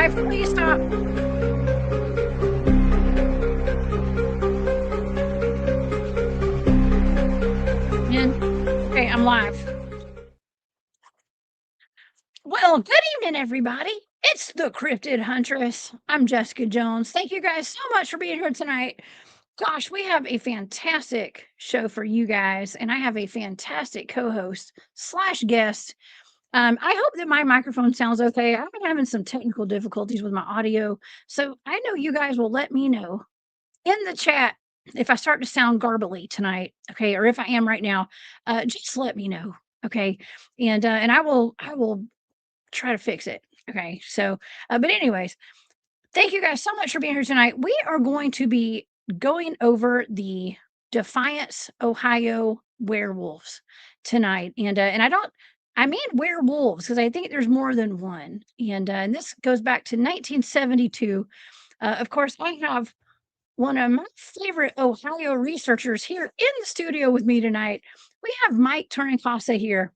live. Please stop. Okay, I'm live. Well, good evening, everybody. It's the Cryptid Huntress. I'm Jessica Jones. Thank you guys so much for being here tonight. Gosh, we have a fantastic show for you guys, and I have a fantastic co-host slash guest. I hope that my microphone sounds okay. I've been having some technical difficulties with my audio, so I know you guys will let me know in the chat if I start to sound garbly tonight, okay, or if I am right now. Just let me know, okay, and I will try to fix it. Okay, so but anyways, thank you guys so much for being here tonight. We are going to be going over the Defiance, Ohio werewolves tonight, and I mean werewolves because I think there's more than one, and this goes back to 1972. Of course, I have one of my favorite Ohio researchers here in the studio with me tonight. We have Mike Tornincasa here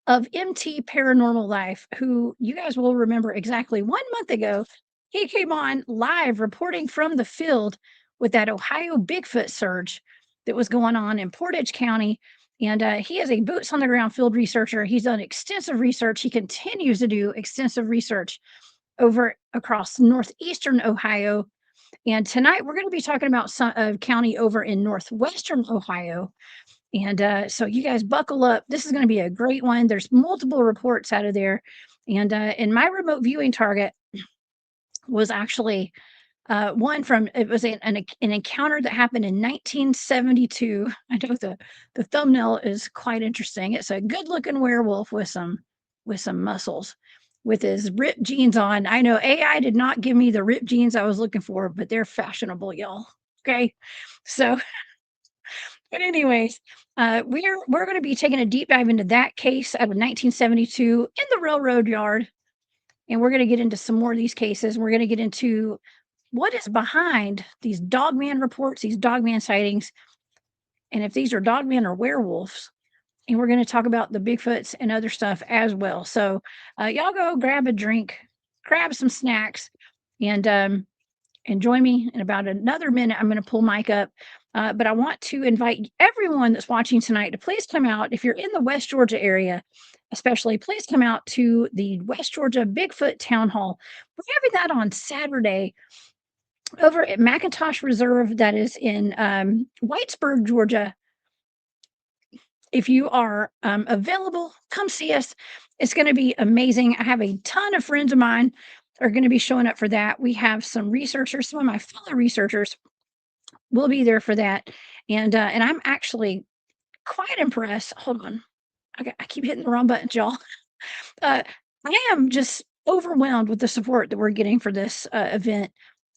of MT Paranormal Life, who you guys will remember exactly 1 month ago. He came on live reporting from the field with that Ohio Bigfoot surge that was going on in Portage County. And he is a boots on the ground field researcher. He's done extensive research. He continues to do extensive research over across northeastern Ohio. And tonight we're going to be talking about some county over in northwestern Ohio. And so you guys buckle up. This is going to be a great one. There's multiple reports out of there. And my remote viewing target was actually one from, it was an encounter that happened in 1972. I know the thumbnail is quite interesting. It's a good looking werewolf with some muscles with his ripped jeans on. I know AI did not give me the ripped jeans I was looking for, but they're fashionable, y'all. Okay. So, but anyways, we're going to be taking a deep dive into that case out of 1972 in the railroad yard, and we're going to get into some more of these cases. We're going to get into what is behind these dogman reports, these dogman sightings, and if these are dogmen or werewolves. And we're going to talk about the Bigfoots and other stuff as well. So y'all go grab a drink, grab some snacks, and join me in about another minute. I'm going to pull Mike up. But I want to invite everyone that's watching tonight to please come out. If you're in the West Georgia area, especially, please come out to the West Georgia Bigfoot Town Hall. We're having that on Saturday over at McIntosh Reserve. That is in Whitesburg, Georgia. If you are available, come see us. It's going to be amazing. I have a ton of friends of mine are going to be showing up for that. We have some researchers, some of my fellow researchers will be there for that. And I'm actually quite impressed. Hold on. I keep hitting the wrong buttons, y'all. I am just overwhelmed with the support that we're getting for this event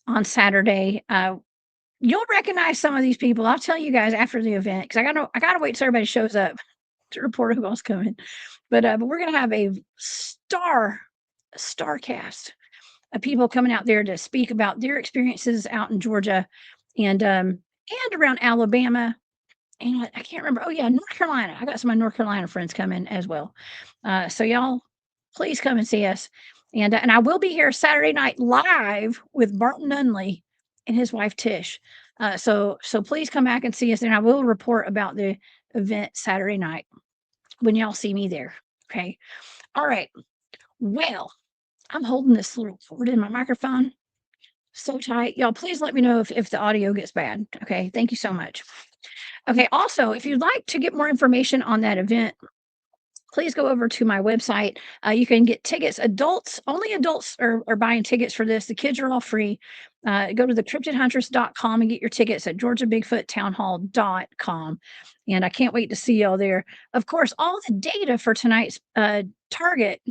on Saturday. You'll recognize some of these people. I'll tell you guys after the event because I gotta wait till everybody shows up to report who else coming. But we're gonna have a star cast of people coming out there to speak about their experiences out in Georgia and around Alabama. And I can't remember. Oh yeah, North Carolina. I got some of my North Carolina friends coming as well. So y'all, please come and see us. And I will be here Saturday night live with Barton Nunley and his wife Tish. So please come back and see us, and I will report about the event Saturday night when y'all see me there. Okay. All right. Well, I'm holding this little cord in my microphone so tight. Y'all, please let me know if the audio gets bad. Okay. Thank you so much. Okay. Also, if you'd like to get more information on that event, please go over to my website. You can get tickets. Only adults are buying tickets for this. The kids are all free. Go to the cryptidhuntress.com and get your tickets at georgiabigfoottownhall.com. And I can't wait to see y'all there. Of course, all the data for tonight's target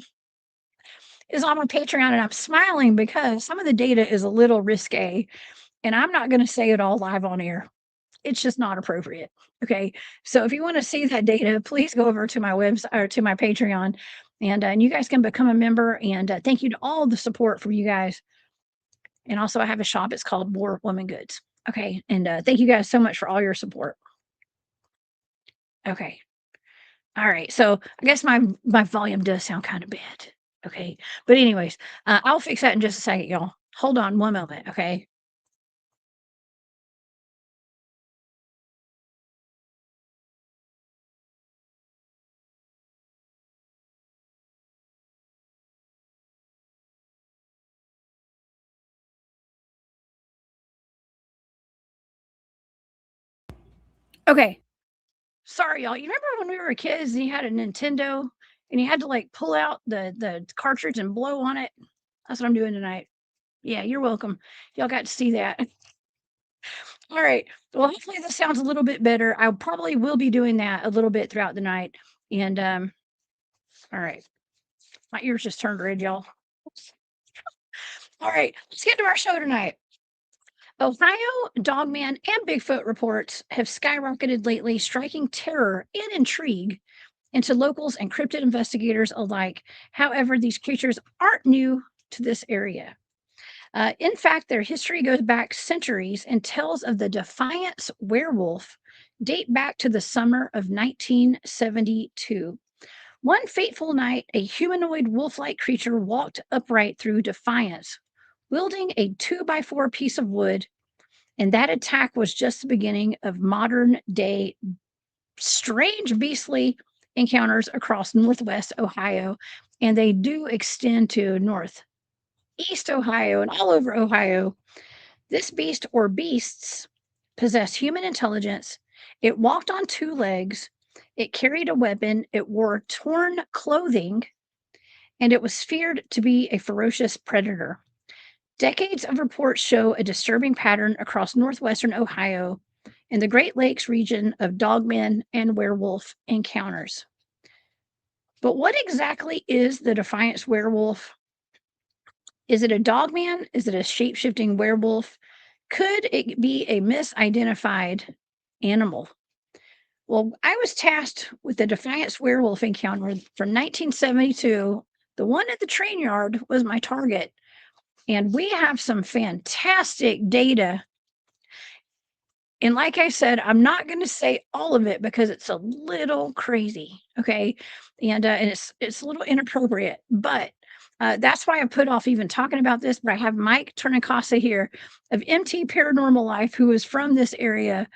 is on my Patreon, and I'm smiling because some of the data is a little risque, and I'm not going to say it all live on air. It's just not appropriate. Okay. So if you want to see that data, please go over to my website or to my Patreon, and you guys can become a member. And thank you to all the support from you guys. And also, I have a shop. It's called War Woman Goods. Okay. And thank you guys so much for all your support. Okay. All right. So I guess my volume does sound kind of bad. Okay. But anyways, I'll fix that in just a second, y'all. Hold on one moment, okay? Okay. Sorry, y'all. You remember when we were kids and you had a Nintendo and you had to like pull out the cartridge and blow on it? That's what I'm doing tonight. Yeah, you're welcome. Y'all got to see that. All right. Well, hopefully this sounds a little bit better. I probably will be doing that a little bit throughout the night. And all right. My ears just turned red, y'all. All right, let's get to our show tonight. Ohio Dogman and Bigfoot reports have skyrocketed lately, striking terror and intrigue into locals and cryptid investigators alike. However, these creatures aren't new to this area. In fact, their history goes back centuries, and tales of the Defiance Werewolf date back to the summer of 1972. One fateful night, a humanoid wolf like creature walked upright through Defiance, wielding a 2x4 piece of wood, and that attack was just the beginning of modern day strange, beastly encounters across Northwest Ohio. And they do extend to Northeast Ohio and all over Ohio. This beast or beasts possessed human intelligence. It walked on two legs. It carried a weapon. It wore torn clothing, and it was feared to be a ferocious predator. Decades of reports show a disturbing pattern across northwestern Ohio and the Great Lakes region of dogmen and werewolf encounters. But what exactly is the Defiance werewolf? Is it a dogman? Is it a shape-shifting werewolf? Could it be a misidentified animal? Well, I was tasked with the Defiance werewolf encounter from 1972. The one at the train yard was my target. And we have some fantastic data. And like I said, I'm not going to say all of it because it's a little crazy, okay? And it's a little inappropriate, but that's why I put off even talking about this. But I have Mike Tornincasa here of MT Paranormal Life, who is from this area,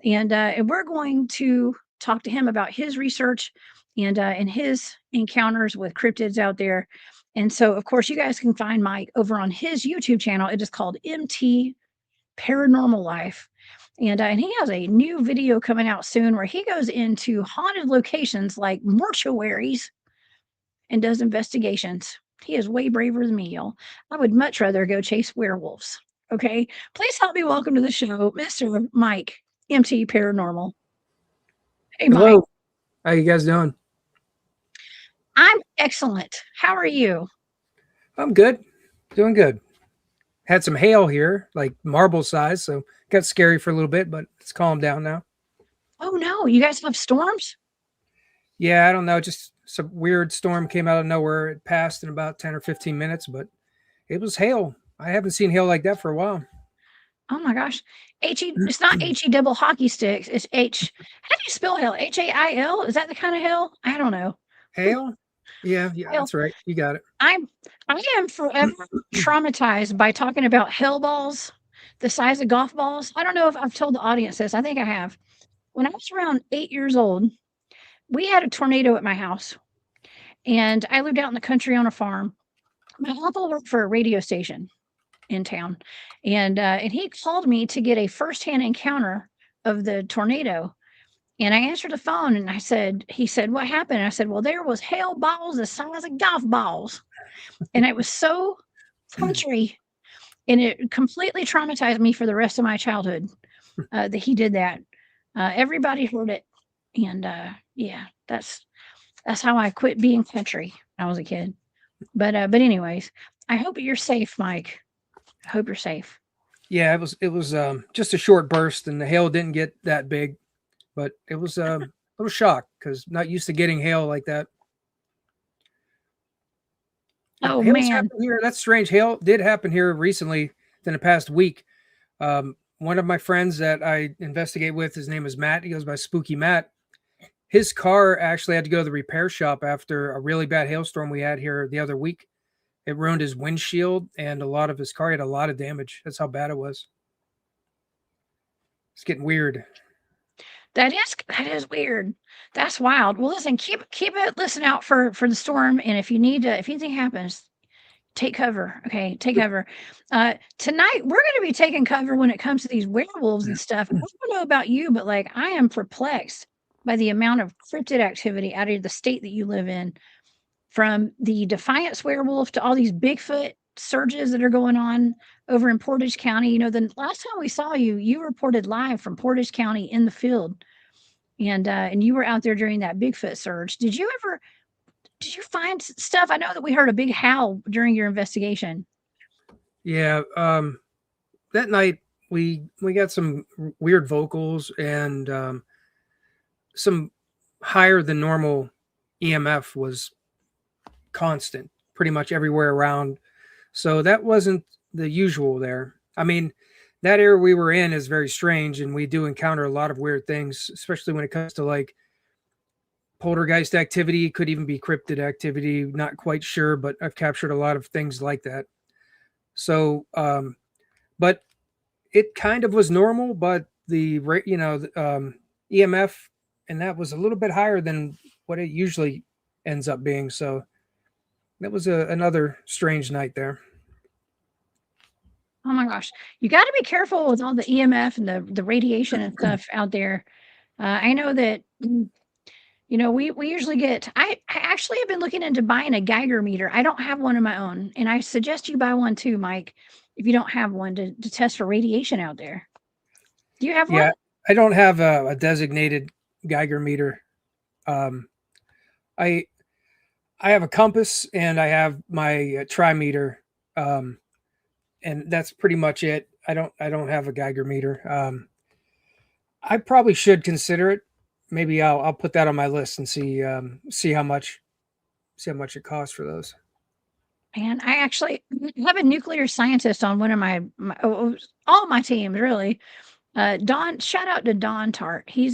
and we're going to talk to him about his research and his encounters with cryptids out there. And so, of course, you guys can find Mike over on his YouTube channel. It is called MT Paranormal Life. And he has a new video coming out soon where he goes into haunted locations like mortuaries and does investigations. He is way braver than me, y'all. I would much rather go chase werewolves. Okay. Please help me welcome to the show, Mr. Mike, MT Paranormal. Hey, Mike. Hello. How you guys doing? I'm excellent. How are you? I'm good. Doing good. Had some hail here, like marble size, so got scary for a little bit, but it's calmed down now. Oh no, you guys have storms? Yeah, I don't know, just some weird storm came out of nowhere. It passed in about 10 or 15 minutes, but it was hail. I haven't seen hail like that for a while. Oh my gosh. It's not HE double hockey sticks. It's H. How do you spell hell? HAIL? Is that the kind of hell? I don't know. Hail? Yeah, Hell, that's right. You got it. I'm I am forever traumatized by talking about hell balls the size of golf balls. I don't know if I've told the audience this. I think I have. When I was around 8 years old, we had a tornado at my house, and I lived out in the country on a farm. My uncle worked for a radio station in town, and he called me to get a firsthand encounter of the tornado. And I answered the phone, and he said, "What happened?" And I said, "Well, there was hail balls the size of golf balls." And it was so country, and it completely traumatized me for the rest of my childhood, that he did that. Everybody heard it, and yeah, that's how I quit being country when I was a kid. But anyways, I hope you're safe, Mike. I hope you're safe. Yeah, it was just a short burst and the hail didn't get that big, but it was a little shock because not used to getting hail like that. Yeah, Oh, hail's man. happened here. That's strange. Hail did happen here recently in the past week. One of my friends that I investigate with, his name is Matt. He goes by Spooky Matt. his car actually had to go to the repair shop after a really bad hailstorm we had here the other week. It ruined his windshield and a lot of his car. He had a lot of damage. That's how bad it was. It's getting weird. That is weird. That's wild. Well, listen, keep it listen out for the storm, and if anything happens, take cover. Okay, take cover. Tonight we're going to be taking cover when it comes to these werewolves and stuff. I don't know about you, but like I am perplexed by the amount of cryptid activity out of the state that you live in, from the Defiance Werewolf to all these Bigfoot surges that are going on over in Portage County. You know, the last time we saw you, you reported live from Portage County in the field, and you were out there during that Bigfoot surge. Did you find stuff? I know that we heard a big howl during your investigation. Yeah. That night we got some weird vocals and some higher than normal EMF was constant pretty much everywhere around. So that wasn't the usual there. I mean, that area we were in is very strange, and we do encounter a lot of weird things, especially when it comes to like poltergeist activity, could even be cryptid activity, not quite sure, but I've captured a lot of things like that. So but it kind of was normal, but the EMF, and that was a little bit higher than what it usually ends up being. So that was another strange night there. Oh my gosh, you got to be careful with all the EMF and the radiation and stuff out there. I know that we usually get. I actually have been looking into buying a Geiger meter. I don't have one of my own, and I suggest you buy one too, Mike, if you don't have one to test for radiation out there. Do you have one? Yeah, I don't have a designated Geiger meter. I have a compass and I have my trimeter, and that's pretty much it. I don't have a Geiger meter. I probably should consider it. Maybe I'll put that on my list and see how much it costs for those. And I actually have a nuclear scientist on one of all my teams, really. Don, shout out to Don Tart. He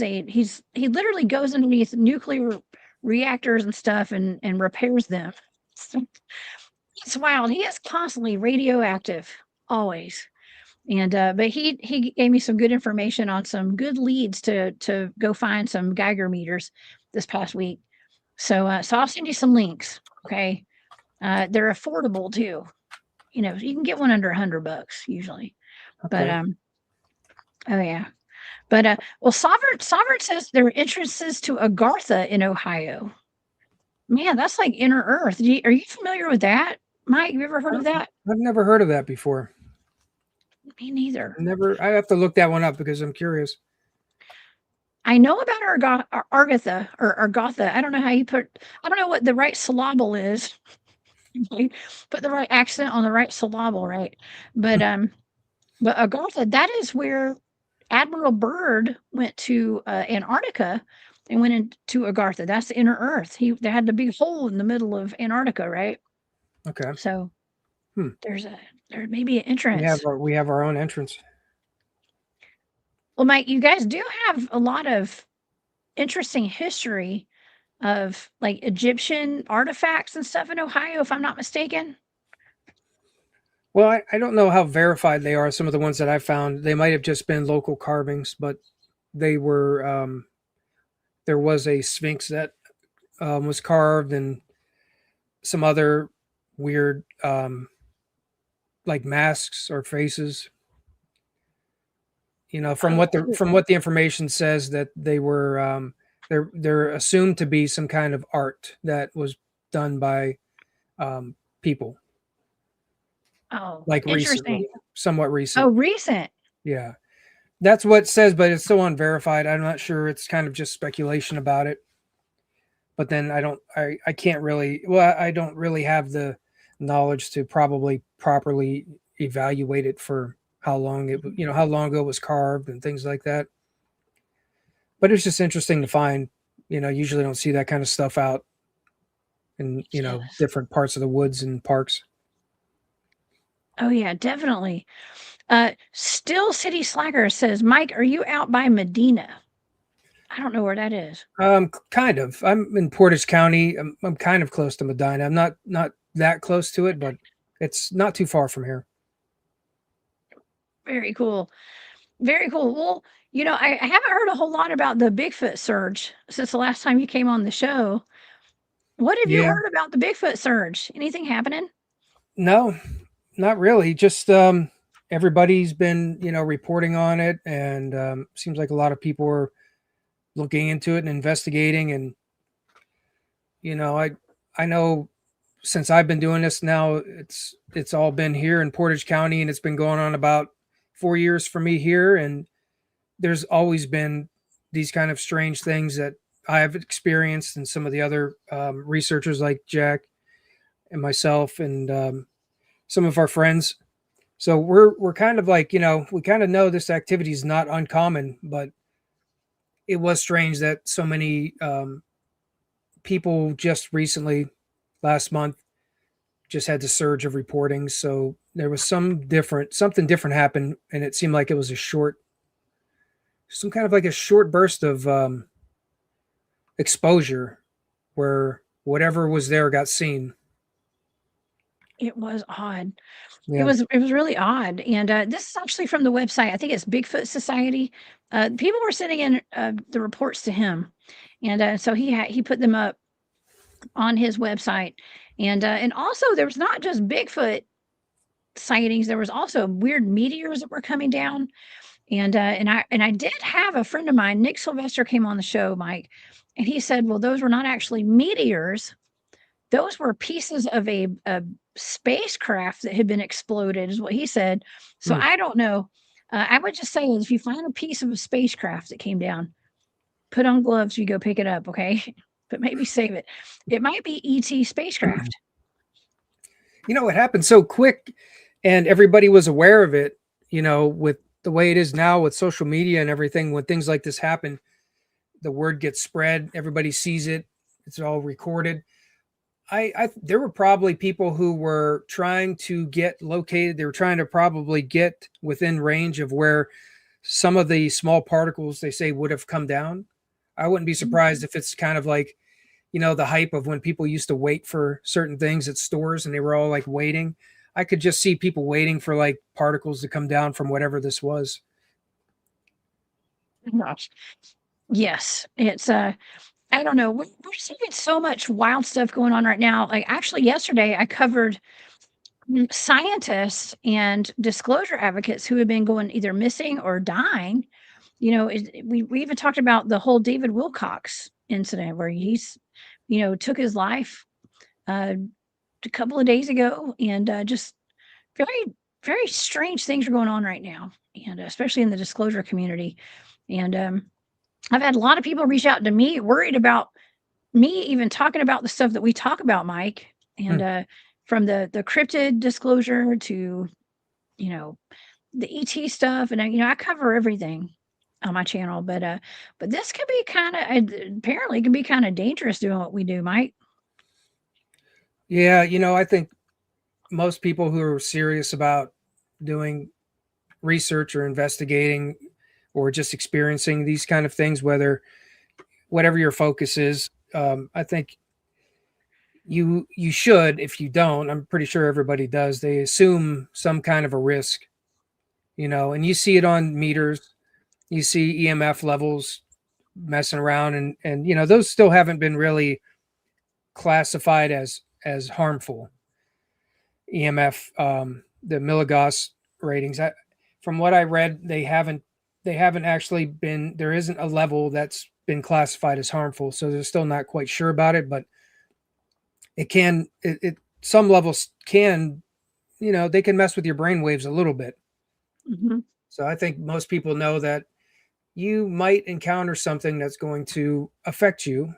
literally goes underneath nuclear reactors and stuff and repairs them. So, it's wild. He is constantly radioactive, always. And but he gave me some good information on some good leads to go find some Geiger meters this past week. So I'll send you some links. Okay. They're affordable too. You can get one under $100 usually. Okay. But oh yeah. But well, Sovereign says there are entrances to Agartha in Ohio. Man, that's like inner Earth. Are you familiar with that, Mike? Have you ever heard of that? I've never heard of that before. Me neither. Never. I have to look that one up because I'm curious. I know about Argatha or Argotha. I don't know how you I don't know what the right syllable is. Put the right accent on the right syllable, right? But Agartha, that is where Admiral Byrd went to Antarctica and went into Agartha. That's the inner Earth. They had the big hole in the middle of Antarctica, right? Okay. So there may be an entrance. We have our own entrance. Well, Mike, you guys do have a lot of interesting history of like Egyptian artifacts and stuff in Ohio, if I'm not mistaken. Well, I don't know how verified they are. Some of the ones that I found, they might have just been local carvings, but they were. There was a sphinx that was carved, and some other weird, like masks or faces. From what the information says, that they were they're assumed to be some kind of art that was done by people. Oh, like recently, somewhat recent. Oh, recent. Yeah, that's what it says, but it's still unverified. I'm not sure. It's kind of just speculation about it. But then I can't really. Well, I don't really have the knowledge to probably properly evaluate it for how long how long ago it was carved and things like that. But it's just interesting to find. Usually don't see that kind of stuff out in different parts of the woods and parks. Oh yeah, definitely. Still City Slacker says, Mike, are you out by Medina? I don't know where that is. Kind of. I'm in Portage County. I'm kind of close to Medina. I'm not that close to it, but it's not too far from here. Very cool. Very cool. Well, I haven't heard a whole lot about the Bigfoot surge since the last time you came on the show. What have you Yeah. heard about the Bigfoot surge? Anything happening? No, not really. Just everybody's been, reporting on it, and seems like a lot of people are looking into it and investigating. And I know since I've been doing this now, it's all been here in Portage County, and it's been going on about 4 years for me here. And there's always been these kind of strange things that I have experienced, and some of the other researchers like Jack and myself, and some of our friends. So we're kind of like, we kind of know this activity is not uncommon, but it was strange that so many people just recently, last month, just had the surge of reporting. So there was something different happened, and it seemed like it was some kind of like a short burst of exposure where whatever was there got seen. It was odd. Yeah. It was really odd, and, this is actually from the website, I think it's Bigfoot Society. People were sending in, the reports to him, and, so he put them up on his website, and also there was not just Bigfoot sightings, there was also weird meteors that were coming down, and I did have a friend of mine, Nick Sylvester came on the show, Mike, and he said, "Well, those were not actually meteors, those were pieces of a spacecraft that had been exploded," is what he said. So Hmm. I don't know. I would just say if you find a piece of a spacecraft that came down, put on gloves, you go pick it up, okay? But maybe save it. It might be ET spacecraft. It happened so quick, and everybody was aware of it, with the way it is now with social media and everything. When things like this happen, the word gets spread, everybody sees it, it's all recorded. There were probably people who were trying to get located. They were trying to probably get within range of where some of the small particles they say would have come down. I wouldn't be surprised if it's kind of like, the hype of when people used to wait for certain things at stores and they were all like waiting. I could just see people waiting for like particles to come down from whatever this was. Gosh. Yes, it's I don't know. We're seeing so much wild stuff going on right now. Like actually yesterday I covered scientists and disclosure advocates who have been going either missing or dying. We even talked about the whole David Wilcox incident where he's, took his life uh, a couple of days ago, and just very, very strange things are going on right now, and especially in the disclosure community. And I've had a lot of people reach out to me worried about me even talking about the stuff that we talk about, Mike, and Hmm. from the cryptid disclosure to you know the ET stuff, and I cover everything on my channel, but this could be kind of apparently can be kind of dangerous doing what we do, Mike. Yeah, I think most people who are serious about doing research or investigating or just experiencing these kind of things, whatever your focus is, I think you should. If you don't, I'm pretty sure everybody does. They assume some kind of a risk, and you see it on meters. You see EMF levels messing around, and those still haven't been really classified as harmful. EMF, the milligauss ratings. From what I read, they haven't actually been. There isn't a level that's been classified as harmful, so they're still not quite sure about it. But some levels can, they can mess with your brain waves a little bit. Hmm. So I think most people know that you might encounter something that's going to affect you,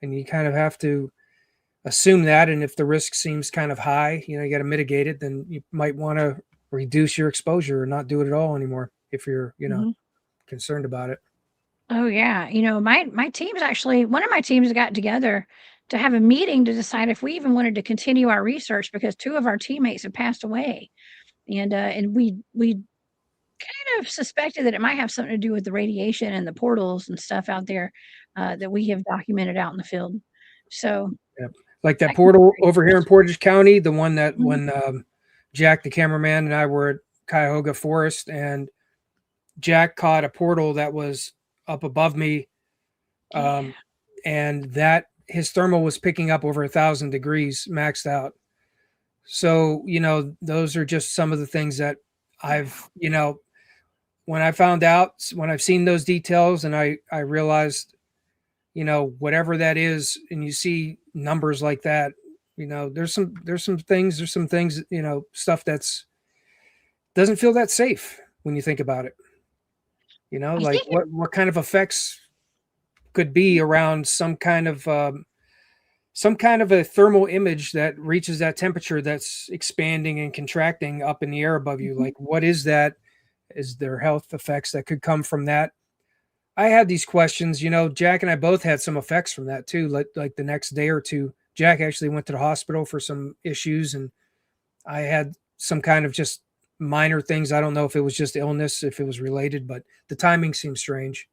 and you kind of have to assume that. And if the risk seems kind of high, you got to mitigate it. Then you might want to reduce your exposure or not do it at all anymore if you're, Hmm. concerned about it. Oh yeah, my team's actually one of my teams got together to have a meeting to decide if we even wanted to continue our research because two of our teammates have passed away, and we kind of suspected that it might have something to do with the radiation and the portals and stuff out there that we have documented out in the field. So Yep. Like that that could be portal great. over here in Portage County, the one that Mhm. when Jack, the cameraman, and I were at Cuyahoga Forest, and Jack caught a portal that was up above me, Yeah. and that his thermal was picking up over 1,000 degrees maxed out. So, those are just some of the things that I've, when I found out, when I've seen those details and I realized, whatever that is, and you see numbers like that, there's some things, stuff that's doesn't feel that safe when you think about it. I Like think what kind of effects could be around some kind of a thermal image that reaches that temperature that's expanding and contracting up in the air above you. Mhm. Like, what is that? Is there health effects that could come from that? I had these questions. Jack and I both had some effects from that too. Like the next day or two, Jack actually went to the hospital for some issues, and I had some kind of just minor things. I don't know if it was just illness, if it was related, but the timing seems strange.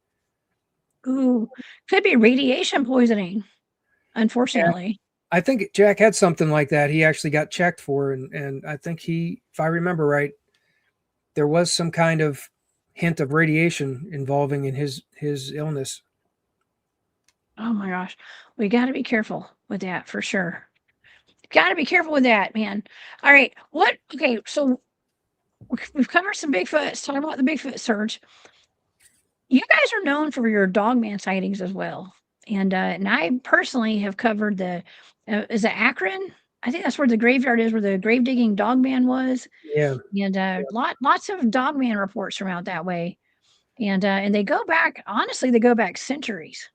ooh, could be radiation poisoning, Yeah, unfortunately. I think Jack had something like that. He actually got checked for, and I think if I remember right, there was some kind of hint of radiation involving in his illness. Oh my gosh. We got to be careful with that for sure. Got to be careful with that, man. All right. Okay. So we've covered some Bigfoot. Let's talk about the Bigfoot surge. You guys are known for your Dogman sightings as well. And I personally have covered is it Akron? I think that's where the graveyard is, where the grave digging Dogman was. Yeah, And lots of Dogman reports from out that way. And they go back, honestly, they go back centuries.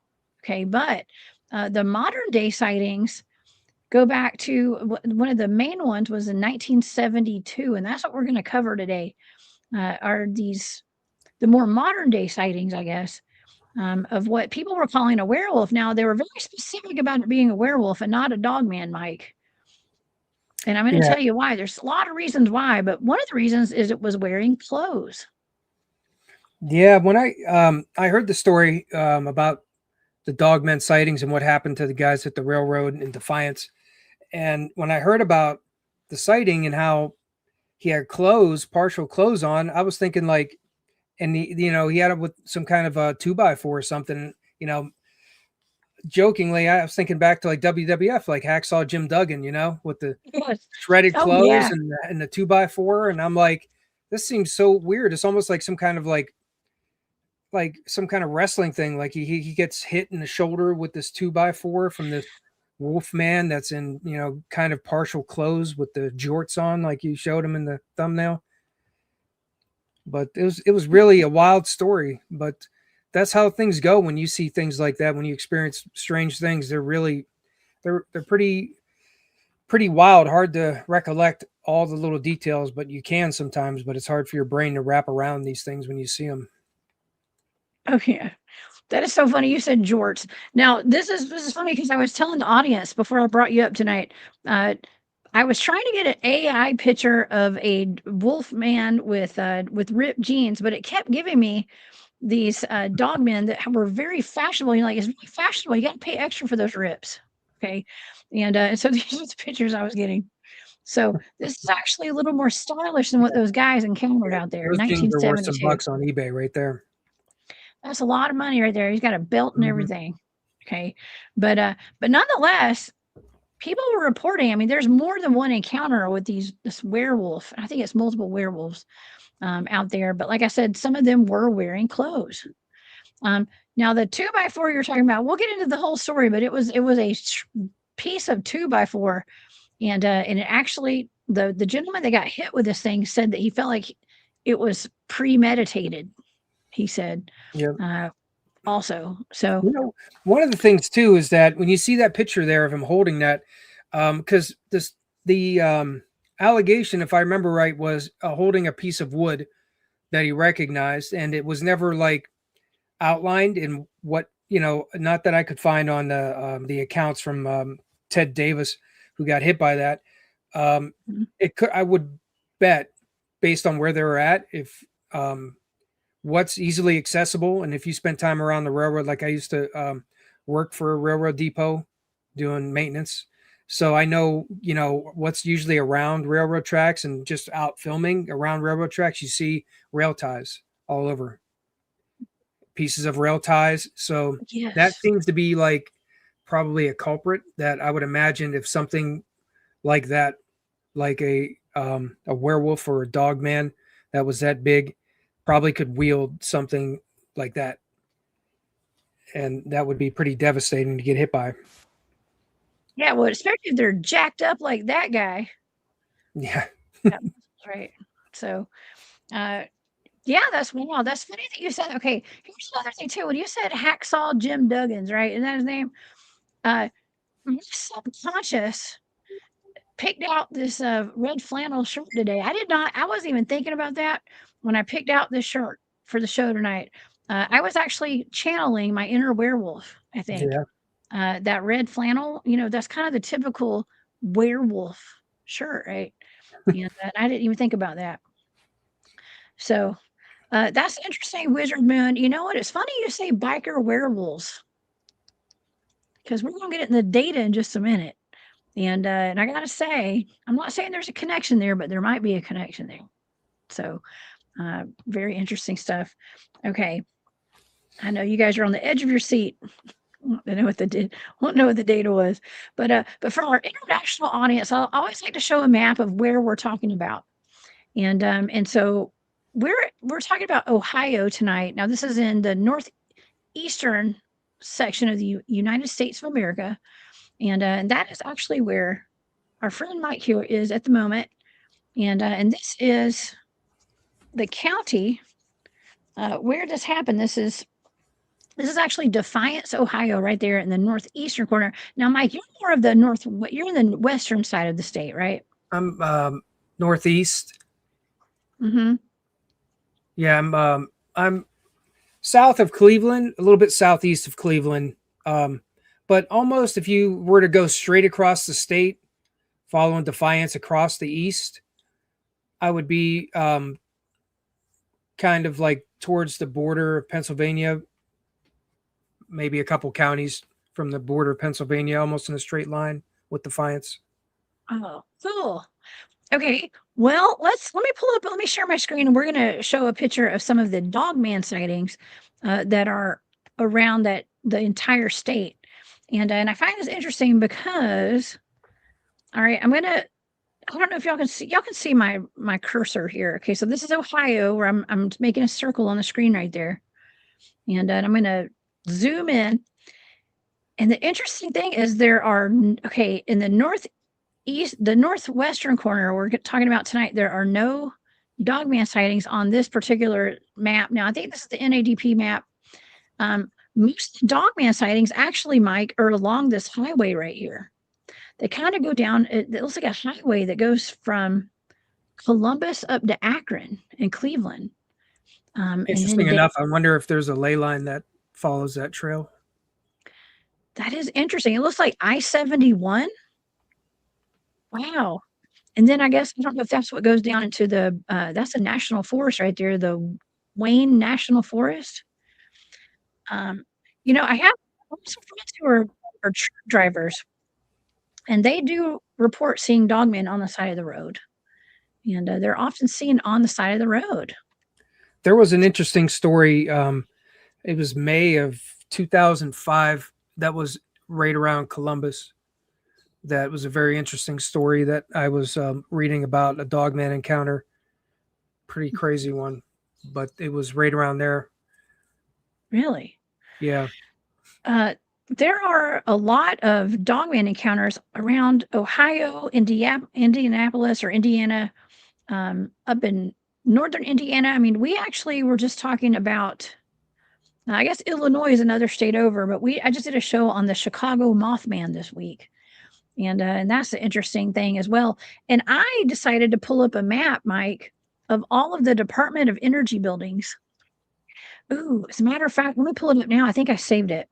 Okay. But the modern day sightings go back to one of the main ones was in 1972. And that's what we're going to cover today are the more modern day sightings, I guess, of what people were calling a werewolf. Now, they were very specific about it being a werewolf and not a dogman, Mike. And I'm going to yeah, tell you why. There's a lot of reasons why, but one of the reasons is it was wearing clothes. yeah. When I heard the story about the Dogmen sightings and what happened to the guys at the railroad in Defiance, and when I heard about the sighting and how he had partial clothes on, I was thinking like, and he had it with some kind of a 2x4 or something. Jokingly, I was thinking back to like WWF, like Hacksaw Jim Duggan, with the Yes. shredded Oh, clothes yeah. and the 2x4, and I'm like, this seems so weird. It's almost like some kind of like some kind of wrestling thing. Like he gets hit in the shoulder with this 2x4 from this wolf man that's in kind of partial clothes with the jorts on, like you showed him in the thumbnail. But it was really a wild story. But that's how things go when you see things like that. When you experience strange things, they're pretty wild. Hard to recollect all the little details, but you can sometimes. But it's hard for your brain to wrap around these things when you see them. Oh, yeah. That is so funny. You said jorts. Now, this is funny because I was telling the audience before I brought you up tonight. Uh, I was trying to get an AI picture of a wolf man with ripped jeans, but it kept giving me these dogmen that were very fashionable. You're like, it's really fashionable. You got to pay extra for those rips. Okay, and so these are the pictures I was getting. So this is actually a little more stylish than what those guys encountered out there in Those jeans are worth some 1972. bucks on eBay right there. That's a lot of money right there. He's got a belt and Mhm. everything. Okay. But nonetheless, people were reporting. I mean, there's more than one encounter with this werewolf. I think it's multiple werewolves out there. But like I said, some of them were wearing clothes. Now the 2x4 you're talking about, we'll get into the whole story, but it was a piece of 2x4, and it actually the gentleman that got hit with this thing said that he felt like it was premeditated. He said. Yeah. Uh, also. So, One of the things too is that when you see that picture there of him holding that, because the allegation, if I remember right, was holding a piece of wood that he recognized, and it was never like outlined in what not that I could find on the accounts from Ted Davis, who got hit by that. Um, mhm, it could I would bet based on where they were at, if what's easily accessible. And if you spend time around the railroad, like I used to work for a railroad depot doing maintenance. So I know, what's usually around railroad tracks, and just out filming around railroad tracks, you see rail ties all over, pieces of rail ties. So that Yes. seems to be like probably a culprit that I would imagine if something like that, like a werewolf or a dogman that was that big, probably could wield something like that, and that would be pretty devastating to get hit by. Yeah, well, especially if they're jacked up like that guy. Yeah. Yeah, that's right. So, uh, yeah, that's wow. That's funny that you said. Okay, here's another thing too. When you said Hacksaw Jim Duggins, right? Is that his name? My subconscious picked out this red flannel shirt today. I did not. I wasn't even thinking about that when I picked out this shirt for the show tonight. I was actually channeling my inner werewolf. I think Yeah. that red flannel. That's kind of the typical werewolf shirt, right? And I didn't even think about that. So that's interesting, Wizard Moon. You know what? It's funny you say biker werewolves because we're going to get in the data in just a minute. And I gotta say, I'm not saying there's a connection there, but there might be a connection there. So, very interesting stuff. Okay, I know you guys are on the edge of your seat. I know what won't know what the data was, but for our international audience, I always like to show a map of where we're talking about, and so we're talking about Ohio tonight. Now, this is in the northeastern section of the United States of America, and that is actually where our friend Mike here is at the moment, and this is the county where this happened. This is actually Defiance, Ohio, right there in the northeastern corner. Now, Mike, you're more of the north. You're in the western side of the state, right? I'm northeast. Mm-hmm. Yeah, I'm south of Cleveland, a little bit southeast of Cleveland. But almost, if you were to go straight across the state, following Defiance across the east, I would be kind of like towards the border of Pennsylvania, maybe a couple counties from the border of Pennsylvania, almost in a straight line with Defiance. Oh, cool. Okay. Well, let me pull up. Let me share my screen, and we're going to show a picture of some of the Dogman sightings that are around the entire state. And I find this interesting because, all right, I don't know if y'all can see my cursor here. Okay, so this is Ohio where I'm making a circle on the screen right there. And I'm gonna zoom in. And the interesting thing is okay, in the the northwestern corner we're talking about tonight, there are no dogman sightings on this particular map. Now, I think this is the NADP map. Most dogman sightings actually, Mike, are along this highway right here. They kind of go down, it looks like a highway that goes from Columbus up to Akron and Cleveland. And Interesting then enough, I wonder if there's a ley line that follows that trail. that is interesting. It looks like I-71. Wow. And then I guess I don't know if that's what goes down into that's a national forest right there, the Wayne National Forest. Um, I have some friends who are truck drivers, and they do report seeing dogmen on the side of the road, and they're often seen on the side of the road. There was an interesting story. It was May of 2005. That was right around Columbus. That was a very interesting story that I was reading about, a dogman encounter. Pretty crazy one, but it was right around there. Really? Yeah. There are a lot of dogman encounters around Ohio, Indianapolis, or Indiana, up in northern Indiana. I mean, we actually were just talking about, I guess Illinois is another state over, but I just did a show on the Chicago Mothman this week. And that's the interesting thing as well. And I decided to pull up a map, Mike, of all of the Department of Energy buildings. Ooh, as a matter of fact, let me pull it up now. I think I saved it.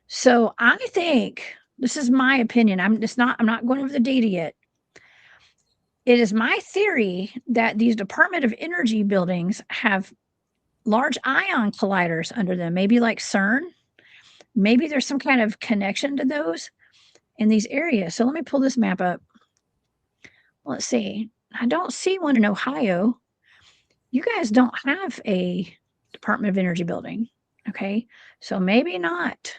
So I think this is my opinion. I'm not going over the data yet. It is my theory that these Department of Energy buildings have large ion colliders under them, maybe like CERN. Maybe there's some kind of connection to those in these areas. So let me pull this map up. Let's see. I don't see one in Ohio. You guys don't have a Department of Energy building. Okay. So maybe not.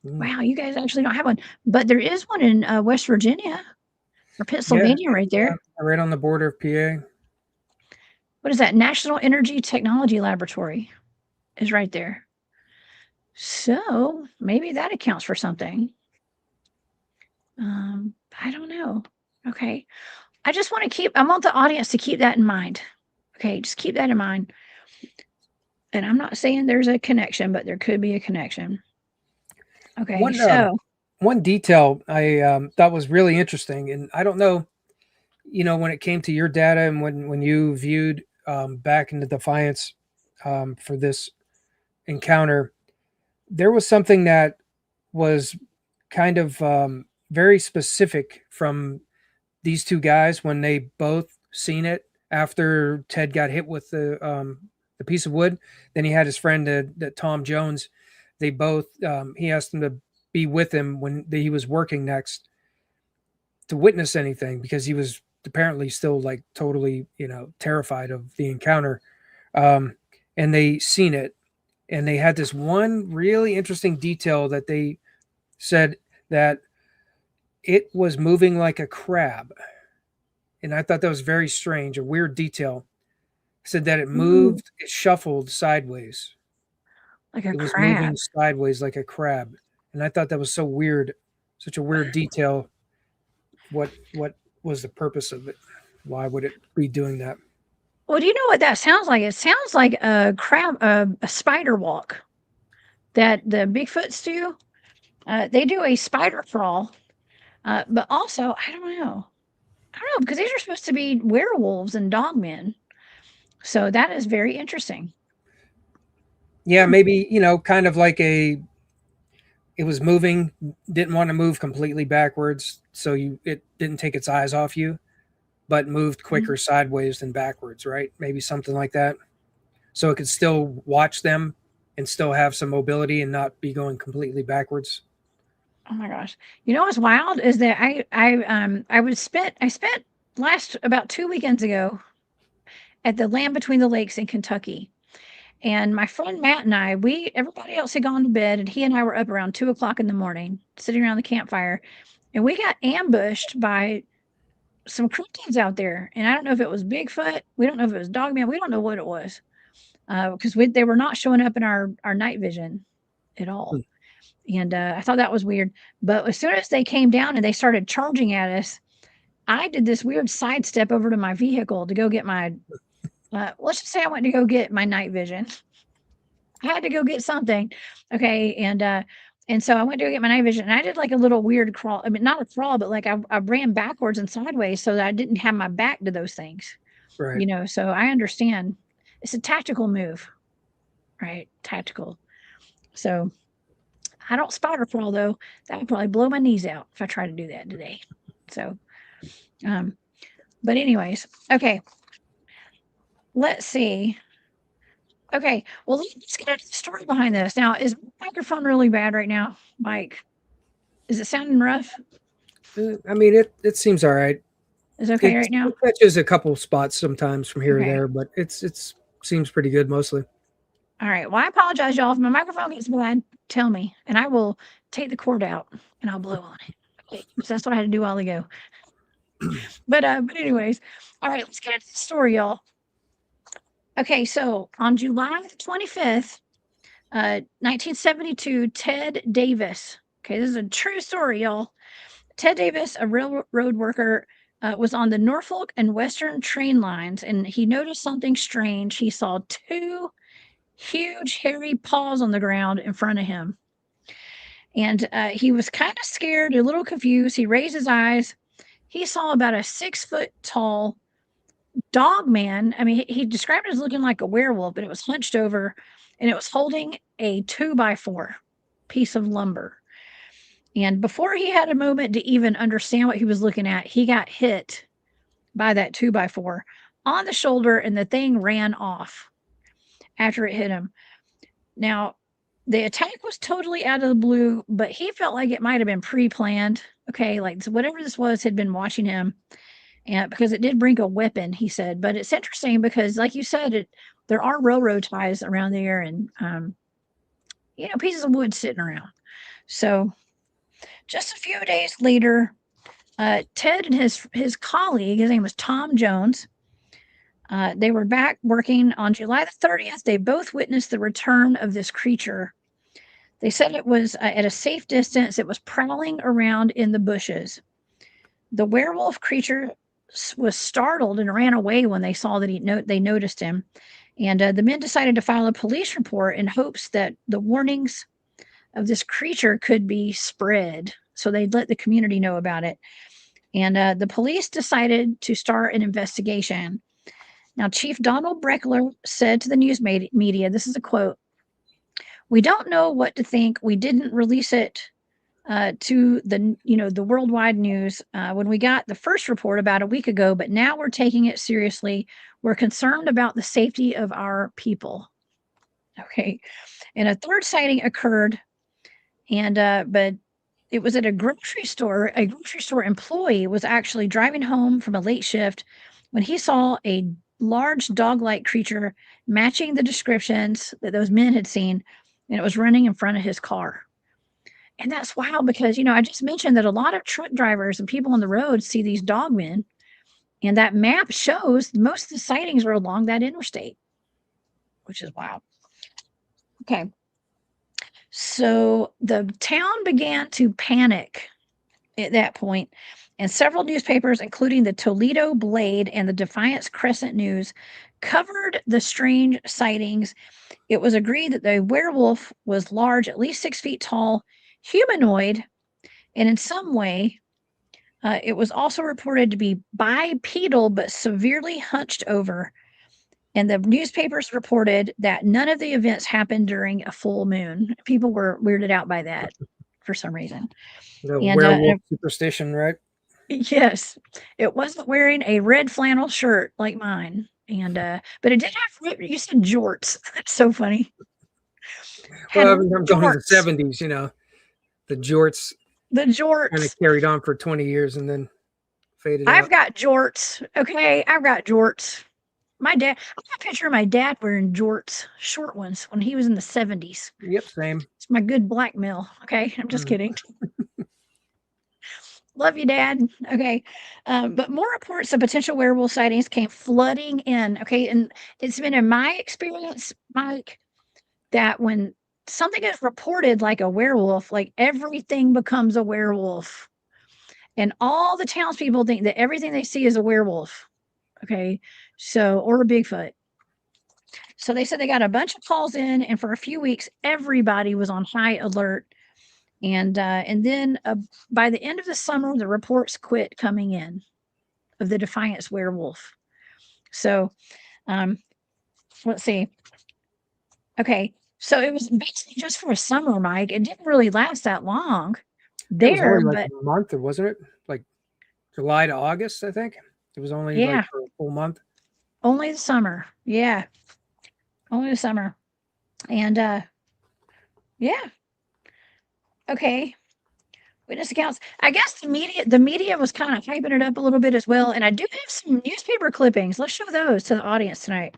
Wow, you guys actually don't have one. But there is one in West Virginia or Yeah, Pennsylvania right there. right on the border of PA. What is that? National Energy Technology Laboratory is right there. So maybe that accounts for something. I don't know. Okay. I want the audience to keep that in mind. Okay. Just keep that in mind. And I'm not saying there's a connection, but there could be a connection. Okay. One detail I thought was really interesting, and I don't know, when it came to your data and when you viewed back into Defiance for this encounter, there was something that was kind of very specific from these two guys when they both seen it after Ted got hit with the piece of wood. Then he had his friend that Tom Jones. They both he asked them to be with him when he was working next to witness anything because he was apparently still like totally terrified of the encounter. And they seen it, and they had this one really interesting detail that they said that it was moving like a crab. And I thought that was very strange, a weird detail. Said that it moved, it shuffled sideways. Like a It was crab. moving sideways like a crab. And I thought that was so weird, such a weird detail. What was the purpose of it? Why would it be doing that? Well, do you know what that sounds like? It sounds like a crab, a spider walk that the Bigfoots do. They do a spider crawl, but also I don't know. I don't know because these are supposed to be werewolves and dogmen. So that is very interesting. Yeah, maybe, kind of like it was moving, didn't want to move completely backwards, so it didn't take its eyes off you, but moved quicker sideways than backwards, right? Maybe something like that. So it could still watch them and still have some mobility and not be going completely backwards. Oh my gosh. You know what's wild is that I spent last about 2 weekends ago at the Land Between the Lakes in Kentucky. And my friend Matt and everybody else had gone to bed, and he and I were up around 2 o'clock in the morning, sitting around the campfire, and we got ambushed by some cryptids out there. And I don't know if it was Bigfoot. We don't know if it was Dogman. We don't know what it was because they were not showing up in our night vision at all. And I thought that was weird. But as soon as they came down and they started charging at us, I did this weird sidestep over to my vehicle to go get my, let's just say I went to go get my night vision. I had to go get something. Okay. And so I went to go get my night vision and I did like a little weird crawl. I mean, not a crawl, but like I ran backwards and sideways so that I didn't have my back to those things, Right. so I understand it's a tactical move, right? Tactical. So I don't spider crawl though. That would probably blow my knees out if I try to do that today. So, but anyways, okay. Let's see. Okay, well, let's get into the story behind this. Now, is my microphone really bad right now, Mike? Is it sounding rough? I mean, it seems all right. Is it okay right now? It catches a couple spots sometimes from here or Okay. there, but it's seems pretty good mostly. All right. Well, I apologize, y'all. If my microphone gets bad, tell me, and I will take the cord out and I'll blow on it. Okay, so that's what I had to do a while ago. But anyways, all right, let's get into the story, y'all. Okay, so on July 25th, 1972, Ted Davis. Okay, this is a true story, y'all. Ted Davis, a railroad worker, was on the Norfolk and Western train lines, and he noticed something strange. He saw two huge, hairy paws on the ground in front of him. And he was kind of scared, a little confused. He raised his eyes. He saw about a 6-foot tall dog man. I mean, he described it as looking like a werewolf, but it was hunched over and it was holding a 2x4 piece of lumber. And before he had a moment to even understand what he was looking at, he got hit by that 2x4 on the shoulder, and the thing ran off after it hit him. Now, the attack was totally out of the blue, but he felt like it might have been pre-planned. Okay, like so whatever this was had been watching him, and because it did bring a weapon, he said. But it's interesting because, like you said, there are railroad ties around there, and pieces of wood sitting around. So, just a few days later, Ted and his colleague, his name was Tom Jones, they were back working on July the 30th. They both witnessed the return of this creature. They said it was at a safe distance. It was prowling around in the bushes. The werewolf creature was startled and ran away when they saw that they noticed him. And the men decided to file a police report in hopes that the warnings of this creature could be spread. So they'd let the community know about it. And the police decided to start an investigation. Now, Chief Donald Breckler said to the news media, this is a quote, "We don't know what to think. We didn't release it to the worldwide news when we got the first report about a week ago, but now we're taking it seriously. We're concerned about the safety of our people." Okay. And a third sighting occurred, and but it was at a grocery store. A grocery store employee was actually driving home from a late shift when he saw a large dog-like creature matching the descriptions that those men had seen, and it was running in front of his car. And that's wild because, I just mentioned that a lot of truck drivers and people on the road see these dogmen, and that map shows most of the sightings are along that interstate, which is wild. Okay. So the town began to panic at that point, and several newspapers, including the Toledo Blade and the Defiance Crescent News, covered the strange sightings. It was agreed that the werewolf was large, at least 6 feet tall, humanoid, and in some way, it was also reported to be bipedal but severely hunched over. And the newspapers reported that none of the events happened during a full moon. People were weirded out by that for some reason. The And werewolf superstition, right? yes, it wasn't wearing a red flannel shirt like mine. And but it did have, you said jorts. That's so funny. Well, I'm going to the 70s, the jorts The kind of jorts. carried on for 20 years and then faded I've out. got jorts. Okay, I've got jorts. My dad, I got a picture of my dad wearing jorts, short ones, when he was in the 70s. Yep, same. It's my good blackmail. Okay, I'm just kidding. Love you, Dad. Okay. But more reports of potential werewolf sightings came flooding in. Okay. And it's been in my experience, Mike, that when something is reported like a werewolf, like everything becomes a werewolf. And all the townspeople think that everything they see is a werewolf. Okay. So, or a Bigfoot. So they said they got a bunch of calls in, and for a few weeks, everybody was on high alert. And then by the end of the summer, the reports quit coming in of the Defiance Werewolf. So let's see. Okay, so it was basically just for a summer, Mike. It didn't really last that long It was there, only like but a month, or wasn't it? Like July to August, I think. It was only yeah, like for a full month. only the summer. Yeah, only the summer. And yeah, okay. Witness accounts. I guess the media was kind of hyping it up a little bit as well. And I do have some newspaper clippings. Let's show those to the audience tonight.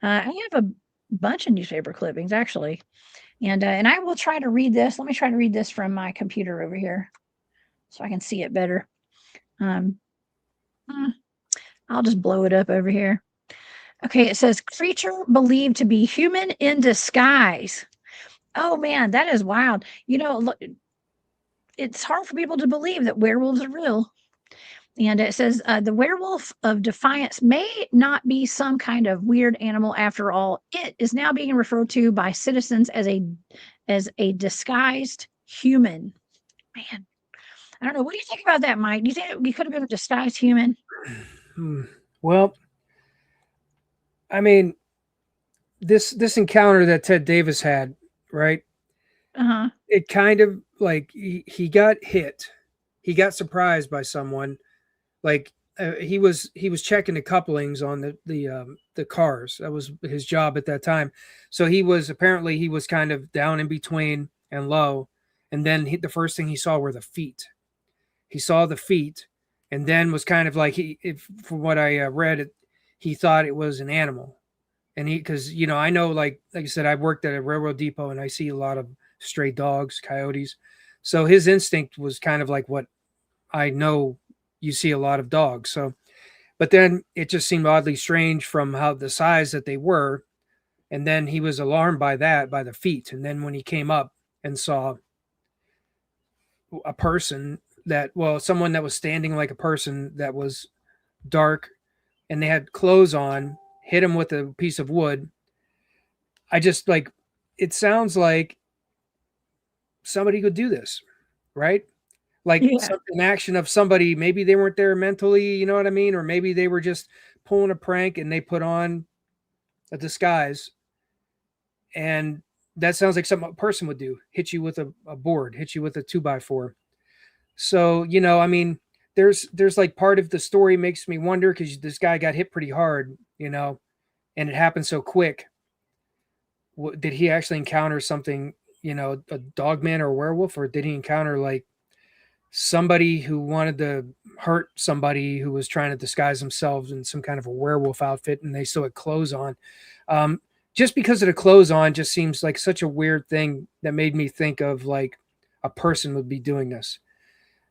I have a bunch of newspaper clippings actually, and I will try to read this. Let me try to read this from my computer over here, so I can see it better. Um, I'll just blow it up over here. Okay, it says creature believed to be human in disguise. Oh man, that is wild. Look, it's hard for people to believe that werewolves are real. And it says the werewolf of Defiance may not be some kind of weird animal after all. It is now being referred to by citizens as a disguised human. Man, I don't know. What do you think about that, Mike? Do you think we could have been a disguised human? Well, I mean, this encounter that Ted Davis had, right? Uh-huh. It kind of like he got hit. He got surprised by someone. Like he was checking the couplings on the cars. That was his job at that time. So he was kind of down in between and low, and then the first thing he saw were the feet. He saw the feet, and then was kind of like from what I read, he thought it was an animal, and because I know like I said, I've worked at a railroad depot and I see a lot of stray dogs, coyotes, so his instinct was kind of like what I know you see a lot of dogs. So, but then it just seemed oddly strange from how the size that they were. And then he was alarmed by that, by the feet. And then when he came up and saw a person someone that was standing like a person that was dark and they had clothes on, hit him with a piece of wood. I just like, it sounds like somebody could do this, right? Like an action of somebody, maybe they weren't there mentally, you know what I mean? Or maybe they were just pulling a prank and they put on a disguise. And that sounds like something a person would do. Hit you with a board, hit you with a 2x4. So, I mean, there's like part of the story makes me wonder, because this guy got hit pretty hard, and it happened so quick. Did he actually encounter something, a dogman or a werewolf, or did he encounter like somebody who wanted to hurt somebody who was trying to disguise themselves in some kind of a werewolf outfit and they still had clothes on? Just because of the clothes on just seems like such a weird thing that made me think of like a person would be doing this.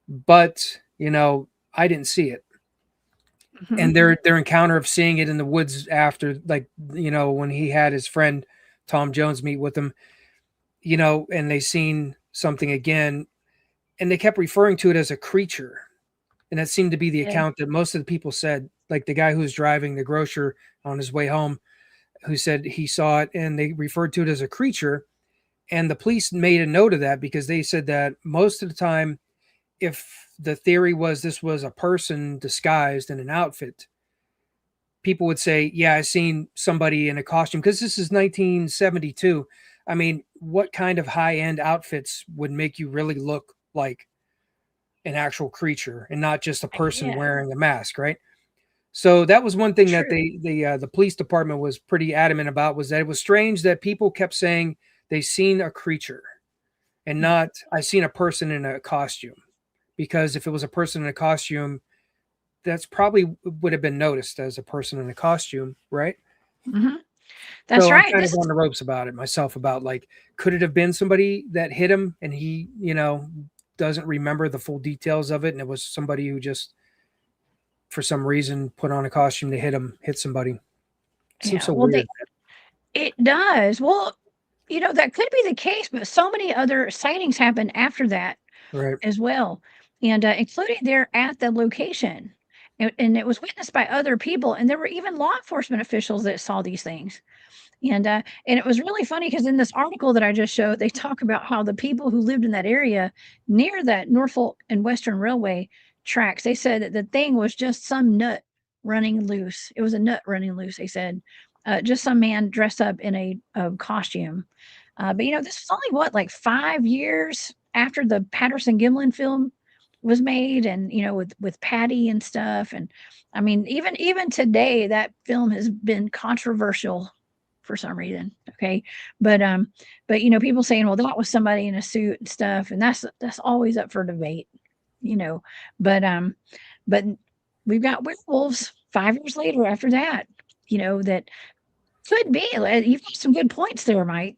But, I didn't see it. Mm-hmm. And their encounter of seeing it in the woods after, like, when he had his friend Tom Jones meet with him, and they seen something again, and they kept referring to it as a creature. And that seemed to be the account that most of the people said, like the guy who was driving the grocer on his way home, who said he saw it, and they referred to it as a creature. And the police made a note of that because they said that most of the time, if the theory was this was a person disguised in an outfit, people would say, yeah, I seen somebody in a costume, because this is 1972. I mean, what kind of high-end outfits would make you really look like an actual creature and not just a person wearing a mask, right? So that was one thing that the police department was pretty adamant about, was that it was strange that people kept saying they seen a creature and not I seen a person in a costume. Because if it was a person in a costume, that's probably would have been noticed as a person in a costume, right? Mm-hmm. That's right. I'm kind of on the ropes about it myself, about like, could it have been somebody that hit him and he, doesn't remember the full details of it, and it was somebody who just, for some reason, put on a costume to hit somebody. It seems so weird. It does. Well, that could be the case, but so many other sightings happened after that, right, as well, and including there at the location. And it was witnessed by other people, and there were even law enforcement officials that saw these things. And it was really funny because in this article that I just showed, they talk about how the people who lived in that area near that Norfolk and Western Railway tracks, they said that the thing was just some nut running loose. It was a nut running loose, they said. Just some man dressed up in a costume. But this was only what, like 5 years after the Patterson Gimlin film was made, and with Patty and stuff. And I mean, even today, that film has been controversial for some reason. Okay. But people saying, well, that was somebody in a suit and stuff, and that's always up for debate, but we've got werewolves 5 years later after that, that could be. You've got some good points there, Mike.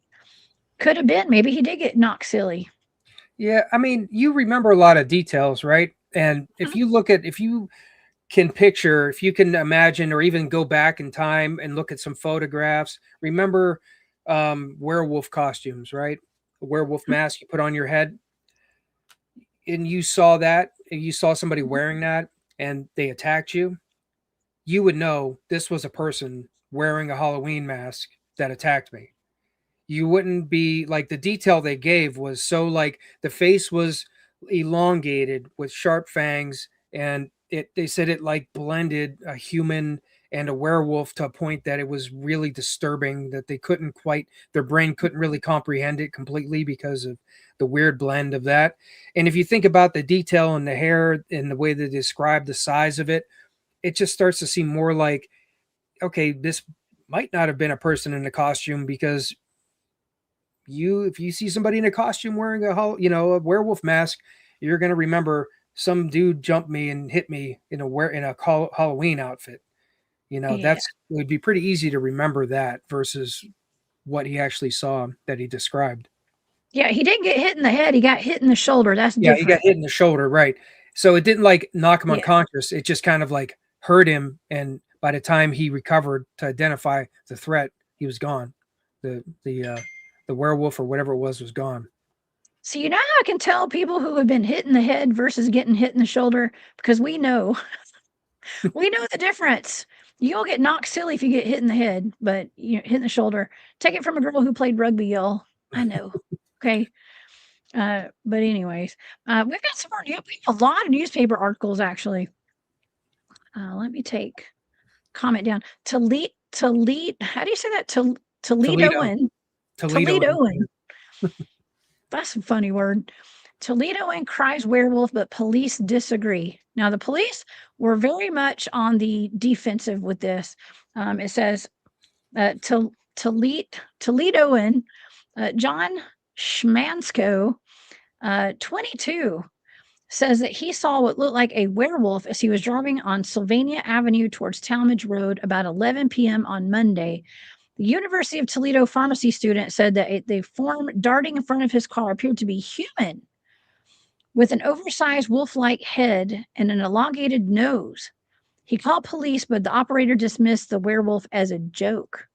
Could have been, maybe he did get knocked silly. Yeah, I mean, you remember a lot of details, right? And if you can imagine, or even go back in time and look at some photographs, remember werewolf costumes, right? A werewolf mask you put on your head, and you saw that, and you saw somebody wearing that, and they attacked you, you would know this was a person wearing a Halloween mask that attacked me. You wouldn't be like, the detail they gave was so, like, the face was elongated with sharp fangs, and they said it like blended a human and a werewolf to a point that it was really disturbing, that their brain couldn't really comprehend it completely because of the weird blend of that. And if you think about the detail in the hair and the way they describe the size of it, it just starts to seem more like, okay, this might not have been a person in a costume, because if you see somebody in a costume wearing a werewolf mask, you're going to remember some dude jumped me and hit me in a Halloween outfit. Yeah. It would be pretty easy to remember that versus what he actually saw that he described. Yeah, he didn't get hit in the head, he got hit in the shoulder, that's Yeah, he got different. hit in the shoulder, right? So it didn't like knock him Yeah. unconscious. It just kind of like hurt him, and by the time he recovered to identify the threat, he was gone. The werewolf or whatever it was gone. So you know how I can tell people who have been hit in the head versus getting hit in the shoulder? Because we know. We know the difference. You'll get knocked silly if you get hit in the head, but you hit in the shoulder. Take it from a girl who played rugby, y'all. I know. Okay. But anyways, we've got some more. We have a lot of newspaper articles actually. Let me take comment down. Toledo. How do you say that? Toledo. Toledoan. Toledo. Toledoan. That's a funny word. Toledoan cries werewolf, but police disagree. Now, the police were very much on the defensive with this. It says Toledoan John Schmansko, 22, says that he saw what looked like a werewolf as he was driving on Sylvania Avenue towards Talmadge Road about 11 p.m. on Monday. The University of Toledo pharmacy student said that the form darting in front of his car appeared to be human, with an oversized wolf-like head and an elongated nose. He called police, but the operator dismissed the werewolf as a joke.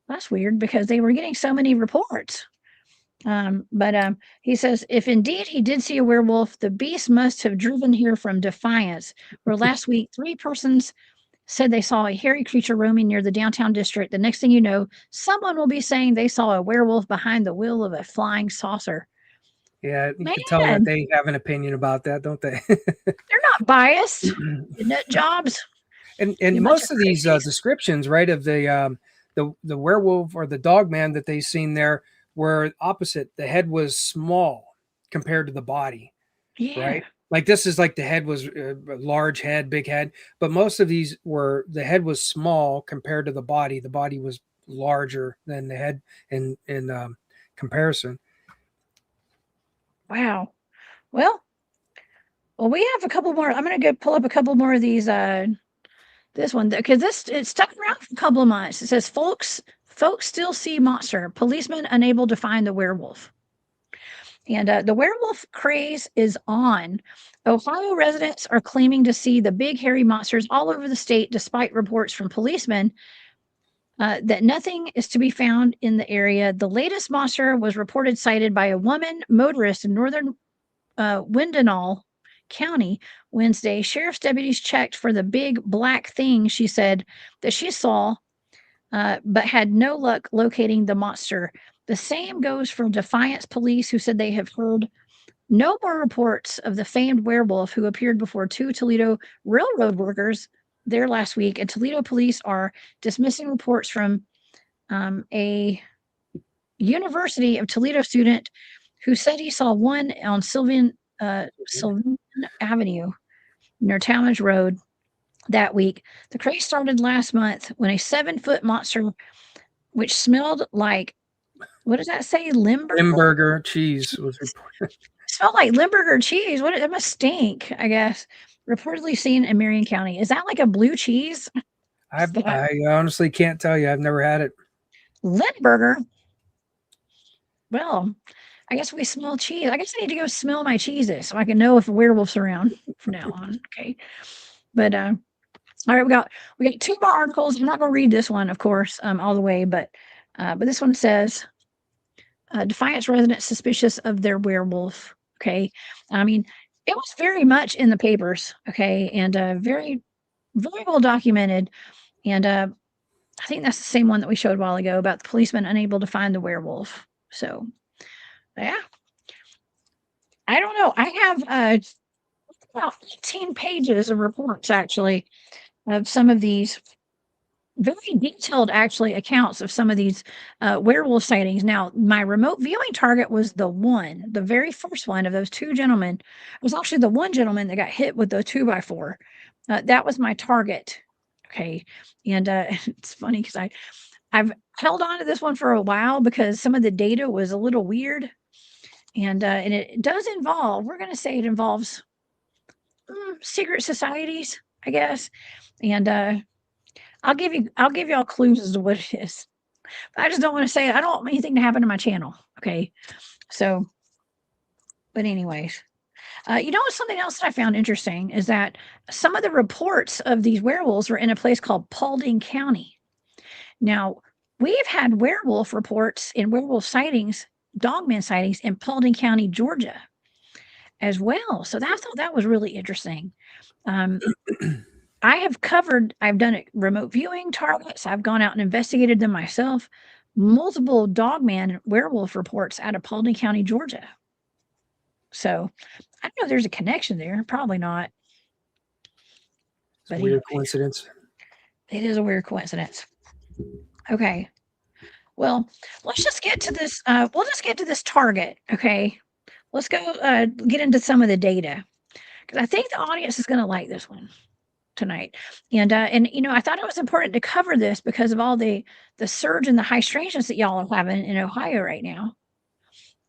That's weird because they were getting so many reports. But he says, if indeed he did see a werewolf, the beast must have driven here from Defiance, where last week 3 persons said they saw a hairy creature roaming near the downtown district. The next thing you know, someone will be saying they saw a werewolf behind the wheel of a flying saucer. Yeah, you Man, can tell that they have an opinion about that, don't they? they're not biased. The nut jobs. and You bunch most of of these crazies. descriptions, right, of the werewolf or the dogman that they seen there were opposite. The head was small compared to the body, Yeah. right? Like this is like the head was a large head, big head, but most of these were the head was small compared to the body. The body was larger than the head in comparison. Wow. Well, we have a couple more. I'm going to go pull up a couple more of these. This one because it's stuck around for a couple of months. It says folks still see monster. Policemen unable to find the werewolf. And the werewolf craze is on. Ohio residents are claiming to see the big hairy monsters all over the state, despite reports from policemen that nothing is to be found in the area. The latest monster was reported sighted by a woman motorist in northern Windanall County Wednesday. Sheriff's deputies checked for the big black thing she said that she saw, but had no luck locating the monster. The same goes for Defiance police, who said they have heard no more reports of the famed werewolf who appeared before 2 Toledo railroad workers there last week. And Toledo police are dismissing reports from a University of Toledo student who said he saw one on Sylvan Avenue near Talmadge Road that week. The craze started last month when a 7-foot monster, which smelled like, what does that say? Limburger cheese was reported. Smelled like Limburger cheese. What? It must stink, I guess. Reportedly seen in Marion County. Is that like a blue cheese? I honestly can't tell you. I've never had it. Limburger. Well, I guess we smell cheese. I guess I need to go smell my cheeses so I can know if a werewolf's around from now on. Okay. But all right, we got 2 more articles. I'm not going to read this one, of course, all the way, but this one says Defiance residents suspicious of their werewolf. Okay. I mean, it was very much in the papers. Okay. And very, very well documented. And I think that's the same one that we showed a while ago about the policeman unable to find the werewolf. So, yeah. I don't know. I have about 18 pages of reports, actually, of some of these very detailed, actually, accounts of some of these werewolf sightings. Now, my remote viewing target was the very first one of those 2 gentlemen. It was actually the one gentleman that got hit with the 2x4. That was my target. Okay. And it's funny because I've held on to this one for a while because some of the data was a little weird. And it does involve, we're going to say it involves secret societies, I guess. And I'll give y'all clues as to what it is. But I just don't want to say it. I don't want anything to happen to my channel. Okay. So, but anyways, something else that I found interesting is that some of the reports of these werewolves were in a place called Paulding County. Now, we've had werewolf reports and werewolf sightings, dogman sightings in Paulding County, Georgia, as well. So I thought that was really interesting. I've done it remote viewing targets. I've gone out and investigated them myself. Multiple dogman werewolf reports out of Paulding County, Georgia. So I don't know if there's a connection there. Probably not. It's a weird coincidence. It is a weird coincidence. Okay. Well, let's just get to this. We'll just get to this target. Okay. Let's go get into some of the data because I think the audience is going to like this one tonight. And I thought it was important to cover this because of all the surge in the high strangeness that y'all are having in Ohio right now.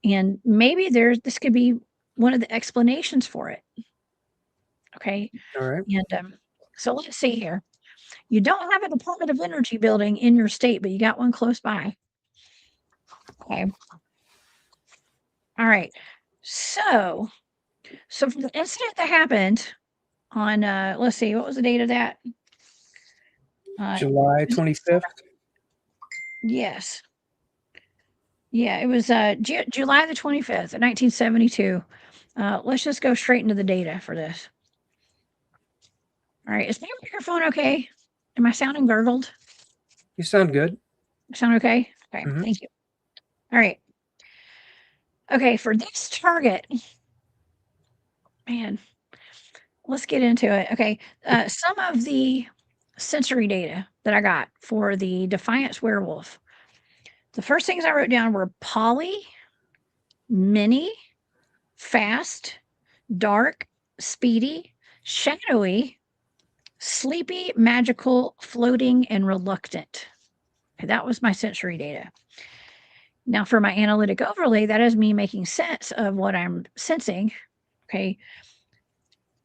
And maybe this could be one of the explanations for it. Okay. All right. And so let's see here. You don't have a Department of Energy building in your state, but you got one close by. Okay. All right. So for the incident that happened on let's see, what was the date of that? July 25th. Yes. Yeah, it was July the 25th, 1972. Let's just go straight into the data for this. All right. Is my microphone okay? Am I sounding gurgled? You sound good. Sound okay? Okay. Thank you. All right. Okay. For this target, man, let's get into it. Okay. Some of the sensory data that I got for the Defiance Werewolf. The first things I wrote down were poly, mini, fast, dark, speedy, shadowy, sleepy, magical, floating, and reluctant. Okay, that was my sensory data. Now, for my analytic overlay, that is me making sense of what I'm sensing. Okay.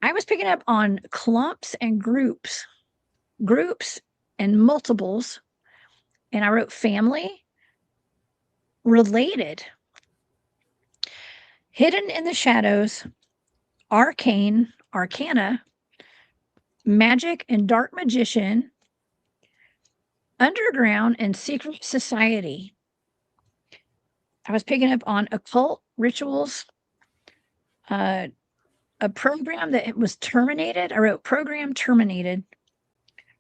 I was picking up on clumps and groups and multiples. And I wrote family, related, hidden in the shadows, arcana, magic and dark magician, underground and secret society. I was picking up on occult rituals, a program that was terminated. I wrote program terminated,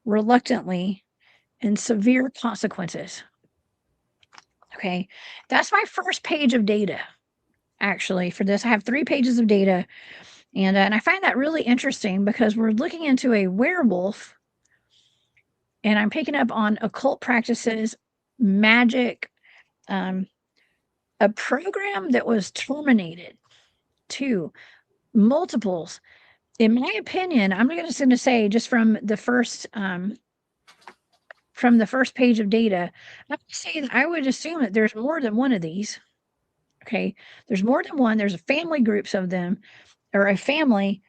reluctantly, and severe consequences. Okay, that's my first page of data. Actually, for this, I have 3 pages of data, and I find that really interesting because we're looking into a werewolf, and I'm picking up on occult practices, magic, a program that was terminated, too, multiples. In my opinion, I'm just going to say, just from the first page of data, I would say that I would assume that there's more than one of these. Okay, there's more than one. There's family groups of them, or a family.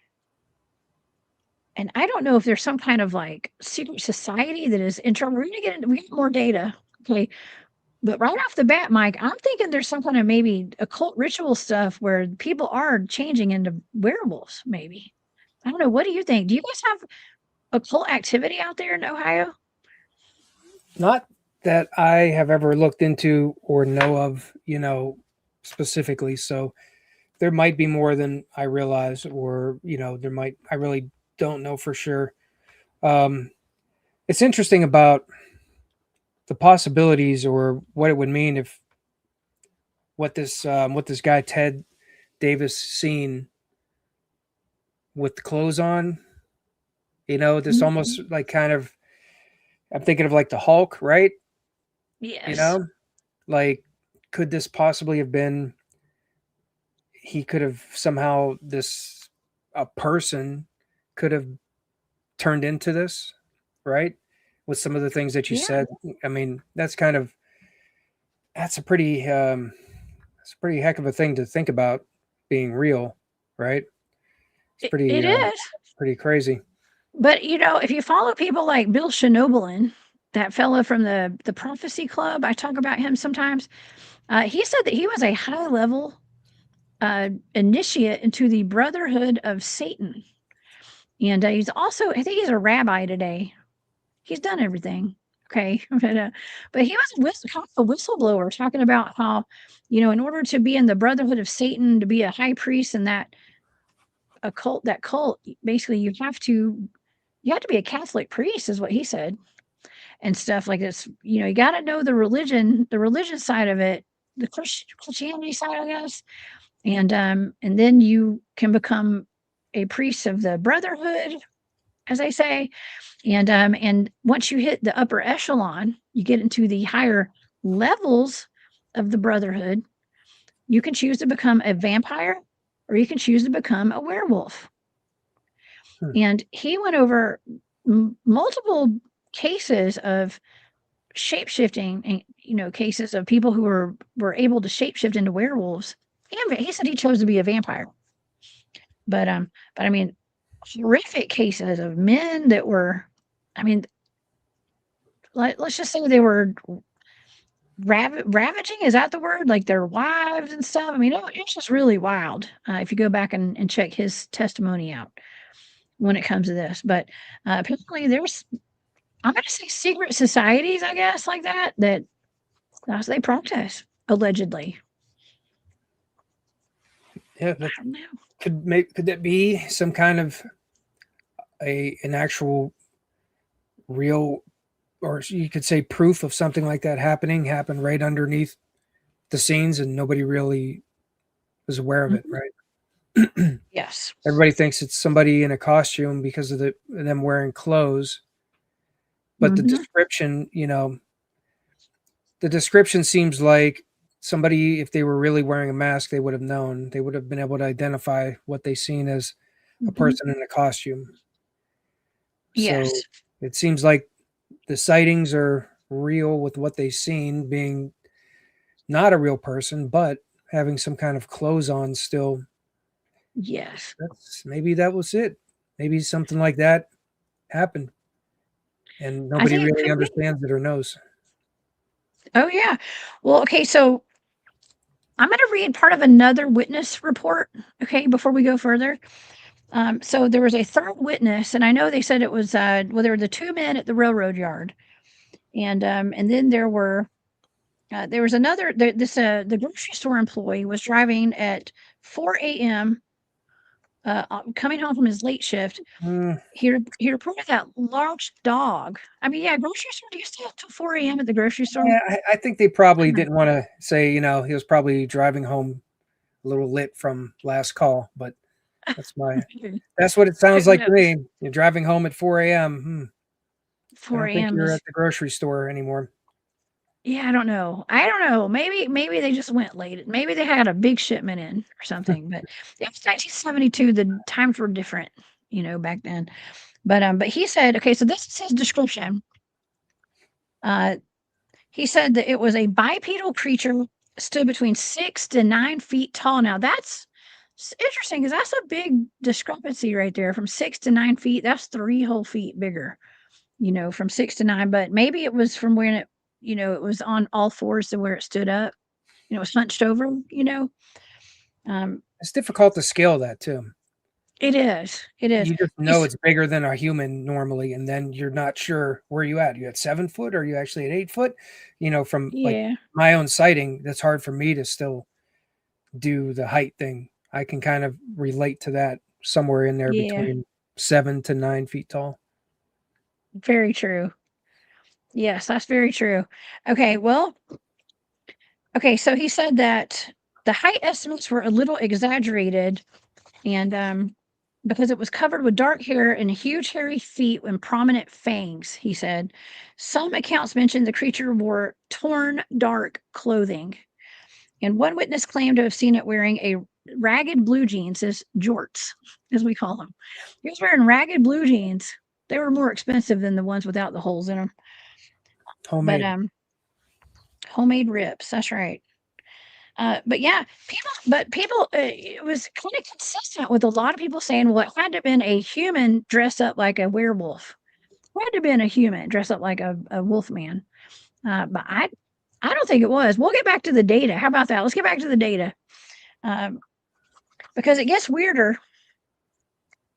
And I don't know if there's some kind of like secret society that is in trouble. We're going to get into, we get more data. Okay. But right off the bat, Mike, I'm thinking there's some kind of maybe occult ritual stuff where people are changing into werewolves, maybe. I don't know. What do you think? Do you guys have occult activity out there in Ohio? Not that I have ever looked into or know of, specifically. So there might be more than I realize, or, I really don't know for sure. It's interesting about the possibilities or what it would mean if what this guy Ted Davis seen with clothes on, this almost like kind of, I'm thinking of like the Hulk, right? Yes. Like, could this possibly have been, he could have somehow, a person could have turned into this, right? With some of the things that you Yeah. said. I mean, that's a pretty heck of a thing to think about being real, right? It's It is. pretty crazy. But, if you follow people like Bill Schnoebelen, that fella from the Prophecy Club, I talk about him sometimes. He said that he was a high level initiate into the Brotherhood of Satan. And he's also, I think he's a rabbi today. He's done everything. Okay. But he was kind of a whistleblower talking about how, in order to be in the Brotherhood of Satan, to be a high priest in that cult, basically you have to be a Catholic priest, is what he said, and stuff like this. You got to know the religion side of it, the Christianity side, I guess, and then you can become a priest of the Brotherhood, as they say, and once you hit the upper echelon, you get into the higher levels of the Brotherhood. You can choose to become a vampire, or you can choose to become a werewolf. And he went over multiple cases of shapeshifting, and cases of people who were able to shapeshift into werewolves. And he said he chose to be a vampire. But I mean, horrific cases of men that were, I mean, let's just say they were ravaging. Is that the word? Like their wives and stuff. I mean, it's just really wild if you go back and check his testimony out when it comes to this. But apparently there's, I'm going to say, secret societies, I guess, like that they practice, allegedly. Yeah, I don't know. could that be some kind of an actual real, or you could say proof of something like that happened right underneath the scenes and nobody really was aware of it, right? Yes. Everybody thinks it's somebody in a costume because of them wearing clothes, but the description, the description seems like somebody, if they were really wearing a mask, they would have known. They would have been able to identify what they seen as a person in a costume. Yes. So it seems like the sightings are real with what they've seen being not a real person, but having some kind of clothes on still. Yes. Maybe that was it. Maybe something like that happened and nobody really understands it or knows. Oh, yeah. Well, okay, so I'm going to read part of another witness report, okay, before we go further. So there was a third witness, and I know they said it was, there were the two men at the railroad yard. And then there was another, the grocery store employee was driving at 4 a.m., coming home from his late shift. He reported that large dog. I mean, yeah, grocery store, do you stay up till 4 a.m. at the grocery store? Yeah, I think they probably didn't want to say, he was probably driving home a little lit from last call, but that's what it sounds like to me. You're driving home at 4 a.m. 4 I don't think a.m. you're is, at the grocery store anymore. yeah, I don't know. Maybe they just went late. Maybe they had a big shipment in or something. But it was 1972. The times were different, back then. But he said, okay, so this is his description. He said that it was a bipedal creature, stood between 6 to 9 feet tall. Now that's interesting because that's a big discrepancy right there. From 6 to 9 feet, that's 3 whole feet bigger. From 6 to 9. But maybe it was from when it was on all fours to where it stood up. It was hunched over. It's difficult to scale that too. It is. It is. You just know it's bigger than a human normally, and then you're not sure where you at. You at 7 foot, or are you actually at 8 foot? From like Yeah. my own sighting, that's hard for me to still do the height thing. I can kind of relate to that somewhere in there Yeah. between 7 to 9 feet tall. Very true. Yes, that's very true. Okay, well, okay, so he said that the height estimates were a little exaggerated, and because it was covered with dark hair and huge hairy feet and prominent fangs, he said. Some accounts mentioned the creature wore torn dark clothing. And one witness claimed to have seen it wearing a ragged blue jeans, as jorts, as we call them. He was wearing ragged blue jeans, They were more expensive than the ones without the holes in them. But Homemade. homemade ribs. That's right. But yeah, people, it was kind of consistent with a lot of people saying, well, it had to have been a human dressed up like a werewolf. It had to have been a human dressed up like a wolf man. But I don't think it was. We'll get back to the data. How about that? Let's get back to the data. Because it gets weirder.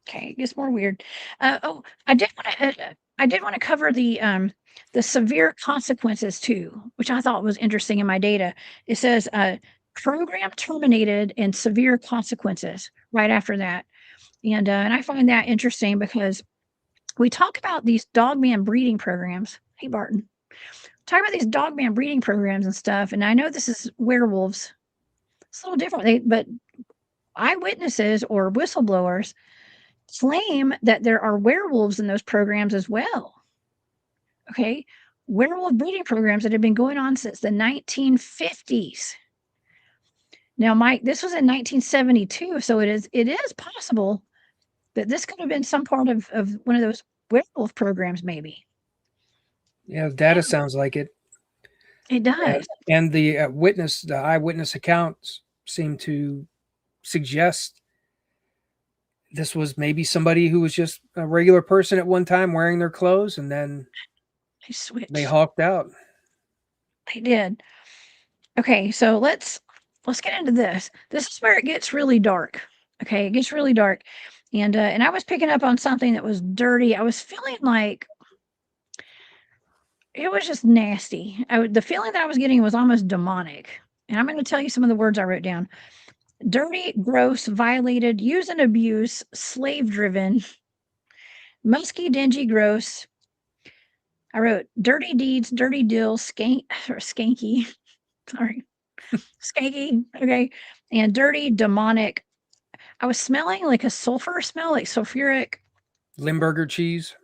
Okay, it gets more weird. Oh, I did want to cover the severe consequences too, which I thought was interesting in my data. It says program terminated and severe consequences right after that, and I find that interesting because we talk about these dogman breeding programs. Hey, Barton, talk about these dogman breeding programs and stuff. And I know this is werewolves. It's a little different, but eyewitnesses or whistleblowers claim that there are werewolves in those programs as well. Okay. Werewolf breeding programs that have been going on since the 1950s. Now, Mike, this was in 1972. So it is possible that this could have been some part of one of those werewolf programs, maybe. Yeah, the data sounds like it. It does. And the eyewitness accounts seem to suggest this was maybe somebody who was just a regular person at one time wearing their clothes, and then They switched. they hawked out. They did. Okay, so let's get into this. This is where it gets really dark. Okay, it gets really dark. And I was picking up on something that was dirty. I was feeling like it was just nasty. The feeling that I was getting was almost demonic. And I'm going to tell you some of the words I wrote down: dirty, gross, violated, use and abuse, slave driven, musky, dingy, gross. I wrote dirty deeds, dirty deals, skanky. Sorry, skanky. Okay, and dirty, demonic. I was smelling like a sulfur smell, like sulfuric. Limburger cheese.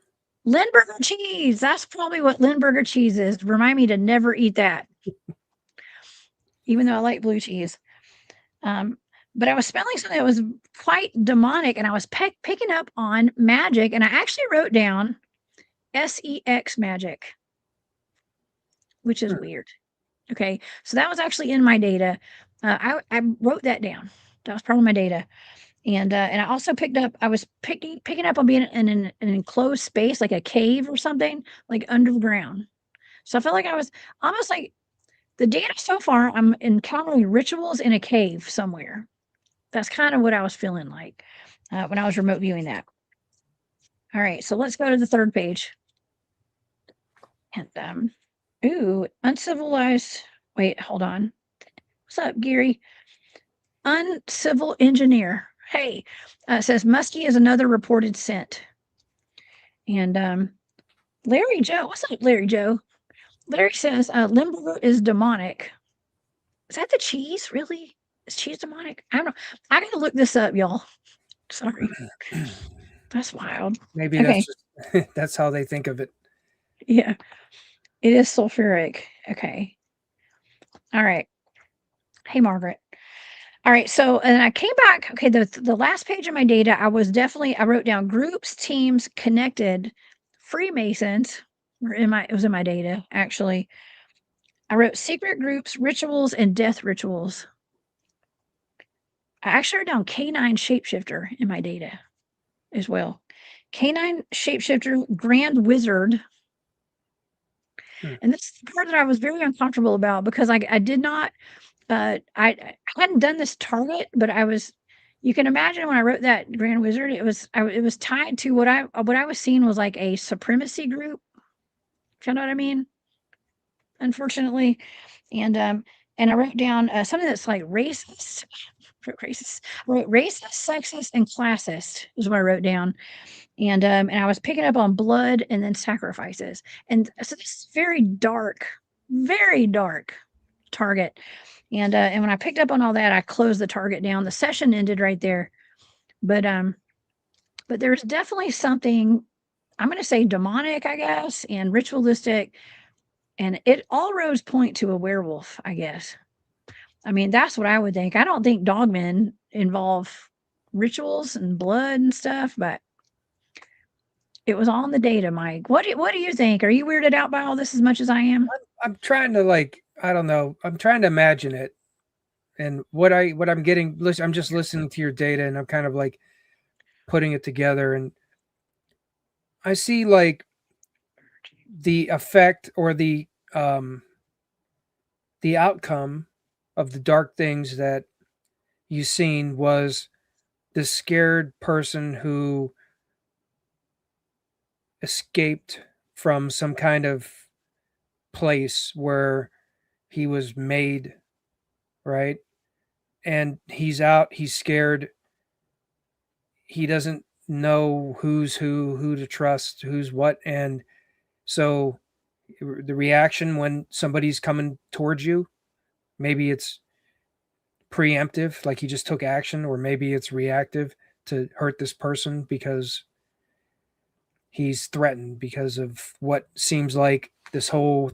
Lindbergh cheese. That's probably what Lindbergh cheese is. Remind me to never eat that, even though I like blue cheese. But I was smelling something that was quite demonic, and I was picking up on magic, and I actually wrote down sex magic, which is weird. Okay, so that was actually in my data. I wrote that down. That was part of my data. And I also picked up. I was picking up on being in an enclosed space, like a cave or something, like underground. So I felt like I was almost like the data so far. I'm encountering rituals in a cave somewhere. That's kind of what I was feeling like when I was remote viewing that. All right, so let's go to the third page. And ooh, uncivilized. Wait, hold on. What's up, Gary? Uncivil engineer. Hey, says musky is another reported scent. And Larry Joe, what's up, Larry Joe? Larry says Limburger is demonic. Is that the cheese? Really? Is cheese demonic? I don't know. I gotta look this up, y'all. Sorry. That's wild. Maybe Okay. that's how they think of it. Yeah. It is sulfuric. Okay. All right. Hey, Margaret. All right. So, and I came back. Okay. The last page of my data, I wrote down groups, teams, connected, Freemasons it was in my data, actually. I wrote secret groups, rituals, and death rituals. I actually wrote down canine shapeshifter in my data as well. Canine shapeshifter, grand wizard. And this is the part that I was very uncomfortable about because I did not, I hadn't done this target, but you can imagine when I wrote that grand wizard, it was tied to what I was seeing was like a supremacy group. If you know what I mean? Unfortunately. And I wrote down something that's like racist. Racist, sexist, and classist is what I wrote down. And I was picking up on blood and then sacrifices. And so this is very dark target. And when I picked up on all that, I closed the target down. The session ended right there. But there's definitely something, I'm going to say demonic, I guess, and ritualistic. And it all roads point to a werewolf, I guess. I mean, that's what I would think. I don't think dogmen involve rituals and blood and stuff, but It was all in the data, Mike. What do you think? Are you weirded out by all this as much as I am? I'm trying to like, I don't know. I'm trying to imagine it. And what I'm getting, listen, I'm just listening to your data and I'm kind of like putting it together, and I see like the effect or the outcome of the dark things that you seen was this scared person who escaped from some kind of place where he was made, right? And he's out, he's scared, he doesn't know who's who to trust, who's what. And so the reaction when somebody's coming towards you, maybe it's preemptive, like he just took action, or maybe it's reactive to hurt this person because he's threatened because of what seems like this whole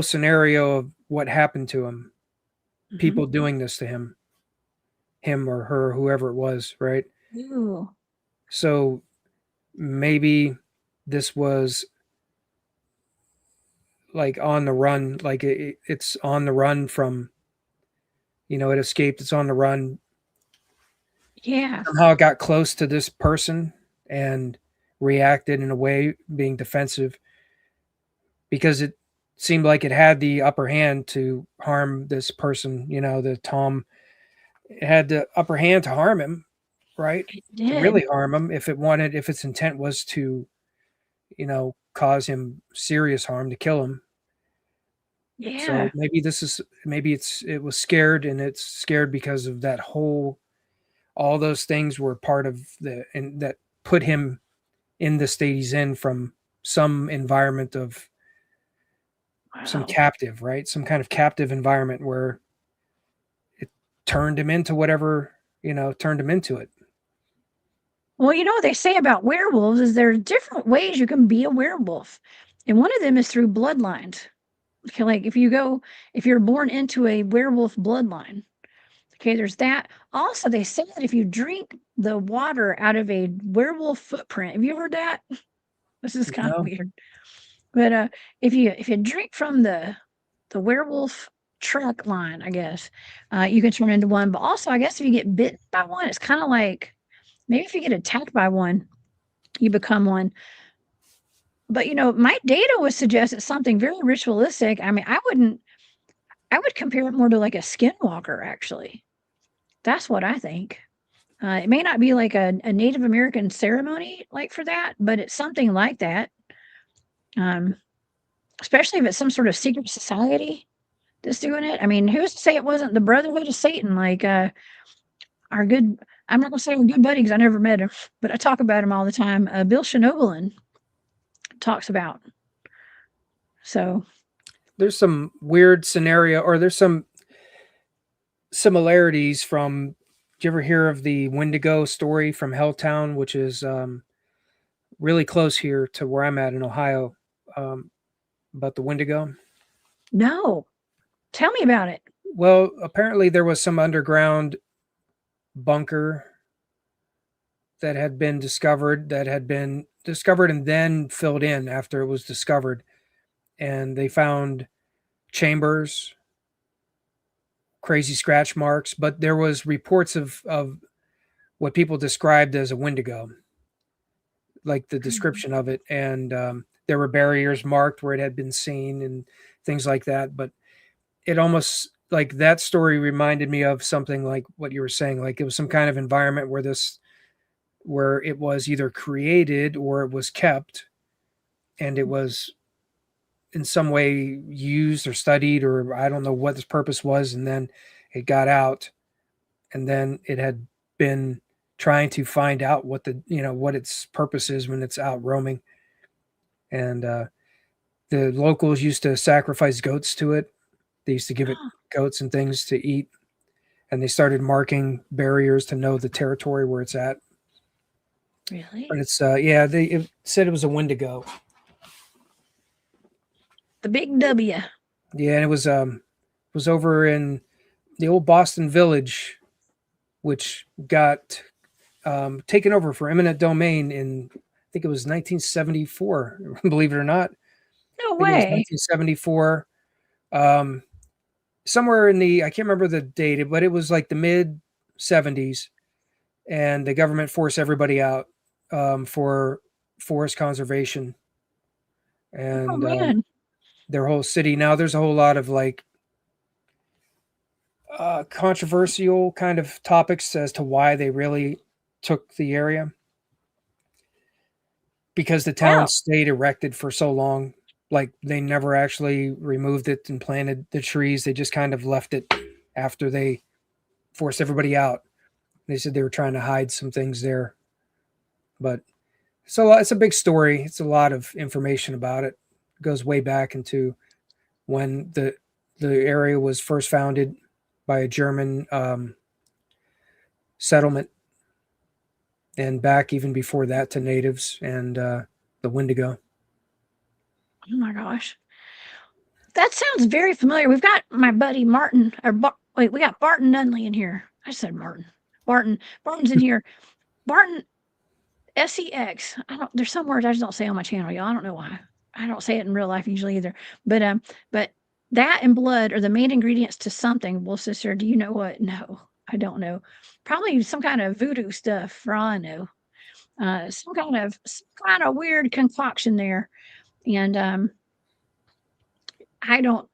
scenario of what happened to him, people doing this to him or her, whoever it was, right? Ooh. So maybe this was like on the run, like it's on the run from, it escaped, it's on the run. Yeah. Somehow it got close to this person and reacted in a way, being defensive, because it seemed like it had the upper hand to harm this person. The Tom, it had the upper hand to harm him, right? It To did. really harm him, if its intent was to, cause him serious harm, to kill him. So Yeah. it was scared, and it's scared because of all those things were part of and that put him in the state he's in, from some environment of some Wow. captive, right? Some kind of captive environment where it turned him into whatever, turned him into it. Well, you know what they say about werewolves is there are different ways you can be a werewolf. And one of them is through bloodlines. Okay, like if you're born into a werewolf bloodline, okay, there's that. Also, they say that if you drink the water out of a werewolf footprint, have you heard that? This is kind of No, weird. But if you drink from the werewolf truck line, I guess, you can turn into one. But also, I guess if you get bitten by one, it's kind of like maybe if you get attacked by one, you become one. But my data would suggest it's something very ritualistic. I mean, I would compare it more to like a skinwalker, actually. That's what I think. It may not be like a Native American ceremony like for that, but it's something like that. Um, Especially if it's some sort of secret society that's doing it. I mean, who's to say it wasn't the Brotherhood of Satan? Like our good, I'm not gonna say our good buddy because I never met him, but I talk about him all the time. Bill Schnoebelen talks about. So there's some weird scenario, or there's some similarities from. Did you ever hear of the Wendigo story from Helltown, which is really close here to where I'm at in Ohio, about the Wendigo? no, tell me about it. Well, apparently there was some underground bunker that had been discovered and then filled in after it was discovered, and they found chambers, crazy scratch marks, but there was reports of what people described as a Wendigo, like the description of it, and there were barriers marked where it had been seen and things like that. But it almost, like, that story reminded me of something like what you were saying, like it was some kind of environment where it was either created or it was kept, and it was in some way used or studied, or I don't know what its purpose was, and then it got out, and then it had been trying to find out what its purpose is when it's out roaming. And the locals used to sacrifice goats to it. They used to give it goats and things to eat, and they started marking barriers to know the territory where it's at. Really? But it's it said it was a Wendigo. The big W. Yeah, and it was over in the old Boston Village, which got taken over for eminent domain in, I think it was 1974, believe it or not. No I think it was way. 1974. Somewhere in I can't remember the date, but it was like the mid 70s, and the government forced everybody out for forest conservation. Oh And man. their whole city, now there's a whole lot of like controversial kind of topics as to why they really took the area, because the town Wow. stayed erected for so long. Like they never actually removed it and planted the trees. They just kind of left it after they forced everybody out. They said they were trying to hide some things there, but so it's a big story. It's a lot of information about it. It goes way back into when the area was first founded by a German settlement, and back even before that to natives and the Wendigo. Oh my gosh. That sounds very familiar. We've got my buddy Martin, wait, we got Barton Nunley in here. I said Martin. Barton's in here. Barton SEX. There's some words I just don't say on my channel, y'all. I don't know why. I don't say it in real life usually either. But that and blood are the main ingredients to something. Well, sister, do you know what? No, I don't know. Probably some kind of voodoo stuff, for all I know. Some kind of weird concoction there. And I don't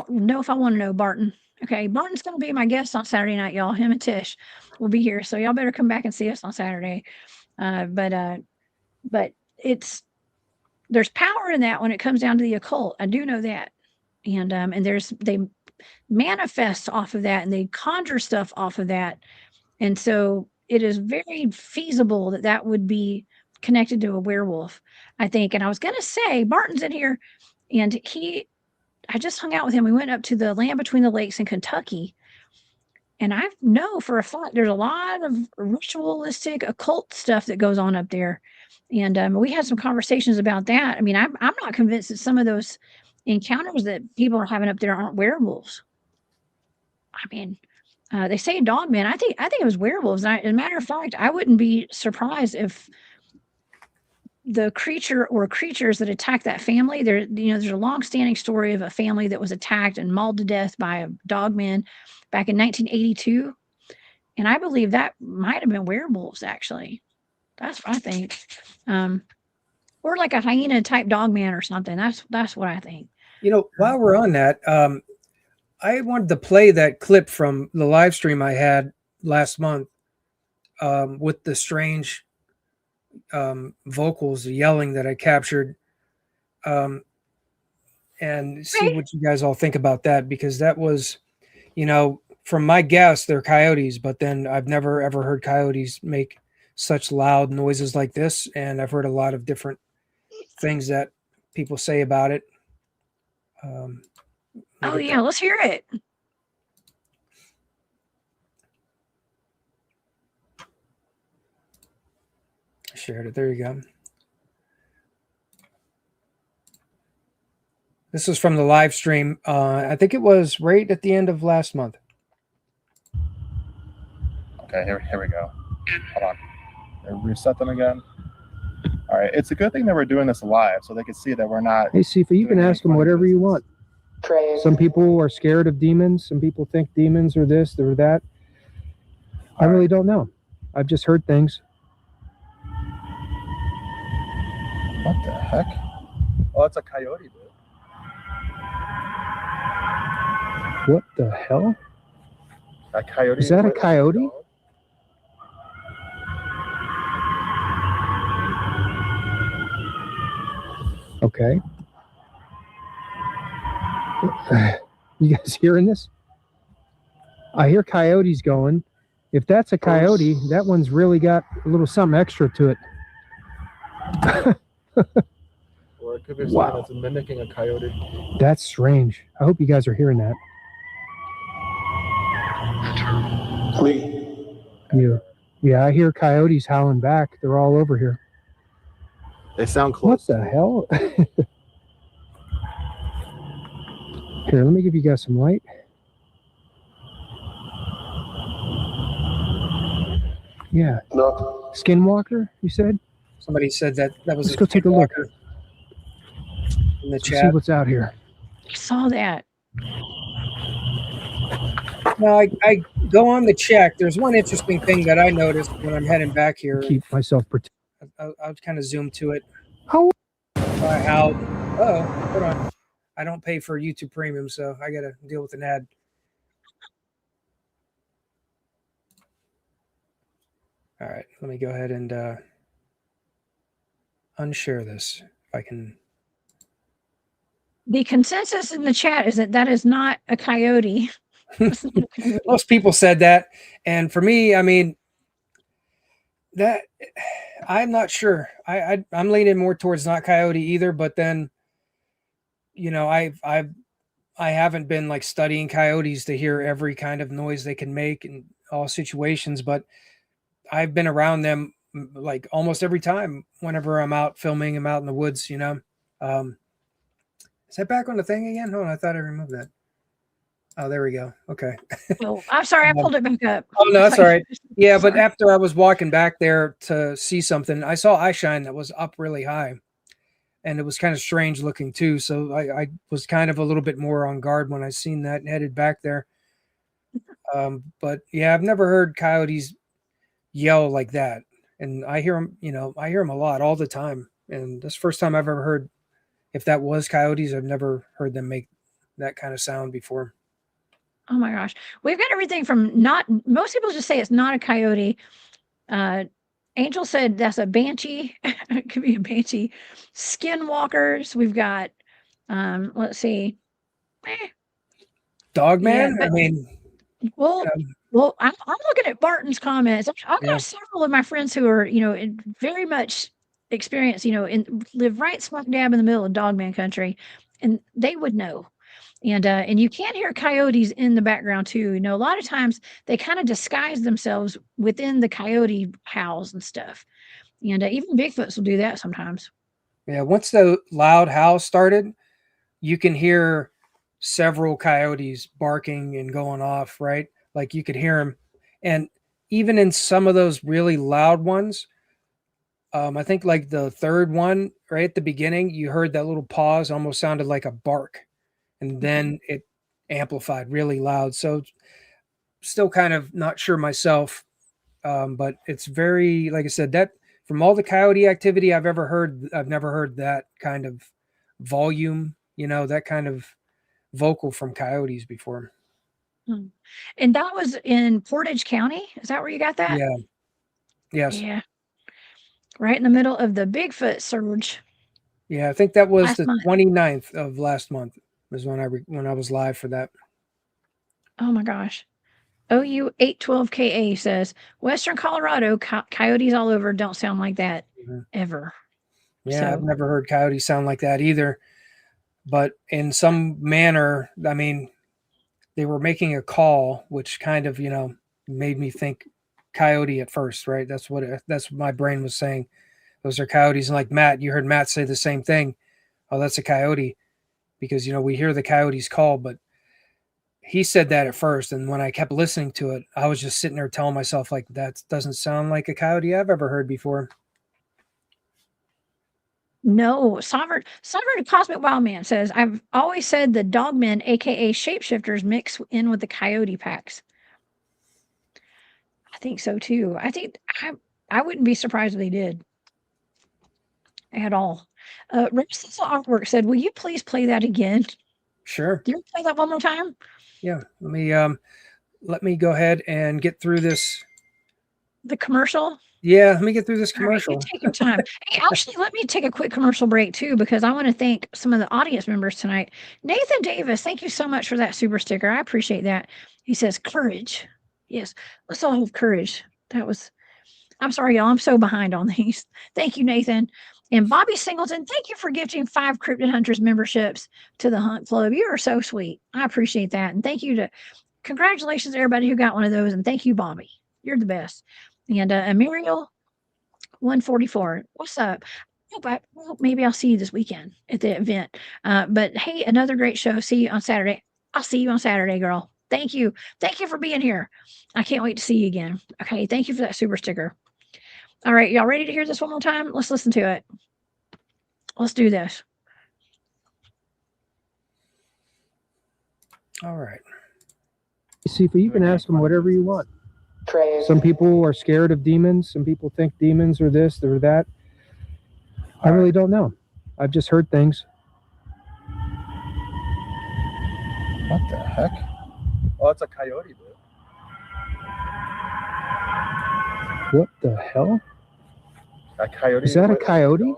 know if I want to know Barton. Okay, Barton's going to be my guest on Saturday night, y'all. Him and Tish will be here, so y'all better come back and see us on Saturday. But there's power in that when it comes down to the occult. I do know that, and they manifest off of that and they conjure stuff off of that, and so it is very feasible that would be connected to a werewolf, I think. And I was going to say Barton's in here, and I just hung out with him. We went up to the Land Between the Lakes in Kentucky. And I know for a fact there's a lot of ritualistic occult stuff that goes on up there. And we had some conversations about that. I mean, I'm not convinced that some of those encounters that people are having up there aren't werewolves. I mean, they say Dogman. I think it was werewolves. As a matter of fact, I wouldn't be surprised if the creature or creatures that attacked that family, there's a long-standing story of a family that was attacked and mauled to death by a dogman back in 1982, and I believe that might have been werewolves. Actually, that's what I think, or like a hyena type dogman or something. That's what I think. While we're on that, I wanted to play that clip from the live stream I had last month with the strange vocals, the yelling that I captured, and see what you guys all think about that, because that was, from my guess, they're coyotes, but then I've never ever heard coyotes make such loud noises like this, and I've heard a lot of different things that people say about it. Oh yeah, let's hear it. I shared it. There you go. This is from the live stream. I think it was right at the end of last month. Okay, here we go. Hold on. Reset them again. All right. It's a good thing that we're doing this live so they can see that we're not. Hey, Sifa, you can ask them whatever you want. Some people are scared of demons. Some people think demons are this, or that. I really don't know. I've just heard things. What the heck? Oh, it's a coyote, dude. What the hell? A coyote? Is that a coyote? Okay. You guys hearing this? I hear coyotes going. If that's a coyote, that one's really got a little something extra to it. Or it could be something that's mimicking a coyote. That's strange. I hope you guys are hearing that. Yeah, I hear coyotes howling back. They're all over here. They sound close. What the hell? Here, let me give you guys some light. Yeah. No. Skinwalker, you said? Somebody said that was Let's go take a look. skinwalker in the Let's see chat. what's out here. I saw that. No, I go on the check. There's one interesting thing that I noticed when I'm heading back here. Keep myself protected. I'll kind of zoom to it. How? How? Oh, hold on. I don't pay for YouTube Premium, so I got to deal with an ad. All right, let me go ahead and unshare this if I can. The consensus in the chat is that is not a coyote. Most people said that, and for me, I mean, that I'm not sure. I'm leaning more towards not coyote either, but then, you know, I haven't been like studying coyotes to hear every kind of noise they can make in all situations, but I've been around them like almost every time whenever I'm out filming, I'm out in the woods, you know. Is that back on the thing again? Hold on, I thought I removed that. Oh, there we go. Okay. Oh, I'm sorry, I pulled it back up. Oh, no, that's all right. Yeah, but Sorry. after I was walking back there to see something, I saw eye shine that was up really high. And it was kind of strange looking too. So I was kind of a little bit more on guard when I seen that and headed back there. But yeah, I've never heard coyotes yell like that. And I hear them, you know, I hear them a lot all the time. And that's the first time I've ever heard, if that was coyotes, I've never heard them make that kind of sound before. Oh my gosh. We've got everything from most people just say it's not a coyote. Angel said that's a banshee. It could be a banshee. Skinwalkers. We've got, let's see. Dogman? Yeah, I mean, well, I'm looking at Barton's comments. I've got Yeah. several of my friends who are, you know, very much experienced, you know, and live right smack dab in the middle of Dogman country, and they would know. And you can hear coyotes in the background too. You know, a lot of times they kind of disguise themselves within the coyote howls and stuff. And even Bigfoots will do that sometimes. yeah, once the loud howl started, you can hear several coyotes barking and going off, right? Like you could hear them. And even in some of those really loud ones, I think like the third one, right at the beginning, you heard that little pause, almost sounded like a bark. And then it amplified really loud. So still kind of not sure myself. But it's very, like I said, that from all the coyote activity I've ever heard, I've never heard that kind of volume, you know, that kind of vocal from coyotes before. And that was in Portage County. Is that where you got that? Yeah. Yes. Yeah. Right in the middle of the Bigfoot surge. Yeah. I think that was Last the month. 29th of last month was when I was live for that. Oh my gosh. OU 812KA says, Western Colorado, coyotes all over don't sound like that ever. Yeah, I've So- never heard coyotes sound like that either. But in some manner, I mean, they were making a call, which kind of, you know, made me think coyote at first, right? That's what my brain was saying. Those are coyotes. And like Matt, you heard Matt say the same thing. Oh, that's a coyote. Because, you know, we hear the coyotes call, but he said that at first. And when I kept listening to it, I was just sitting there telling myself, like, that doesn't sound like a coyote I've ever heard before. No, Sovereign Cosmic Wildman says, I've always said the Dogmen, aka shapeshifters, mix in with the coyote packs. I think so too. I think I wouldn't be surprised if they did at all. Racist Artwork said, will you please play that again? Sure. Do you play that one more time? Yeah. Let me go ahead and get through this. The commercial? Yeah, let me get through this All right, commercial. you take your time. Hey, actually, let me take a quick commercial break too, because I want to thank some of the audience members tonight. Nathan Davis, thank you so much for that super sticker. I appreciate that. He says, courage. Yes, let's all have courage. I'm sorry, y'all. I'm so behind on these. Thank you, Nathan. And Bobby Singleton, thank you for gifting 5 Cryptid Hunters memberships to the Hunt Club. You are so sweet. I appreciate that. And congratulations to everybody who got one of those. And thank you, Bobby. You're the best. And Muriel 144, what's up? Well, maybe I'll see you this weekend at the event. But hey, another great show. See you on Saturday. I'll see you on Saturday, girl. Thank you. Thank you for being here. I can't wait to see you again. Okay. Thank you for that super sticker. All right. Y'all ready to hear this one more time? Let's listen to it. Let's do this. All right. See, you can ask them whatever you want. Some people are scared of demons. Some people think demons are this or that. I really don't know. I've just heard things. What the heck? Oh, it's a coyote, dude. What the hell? A coyote. Is that a coyote?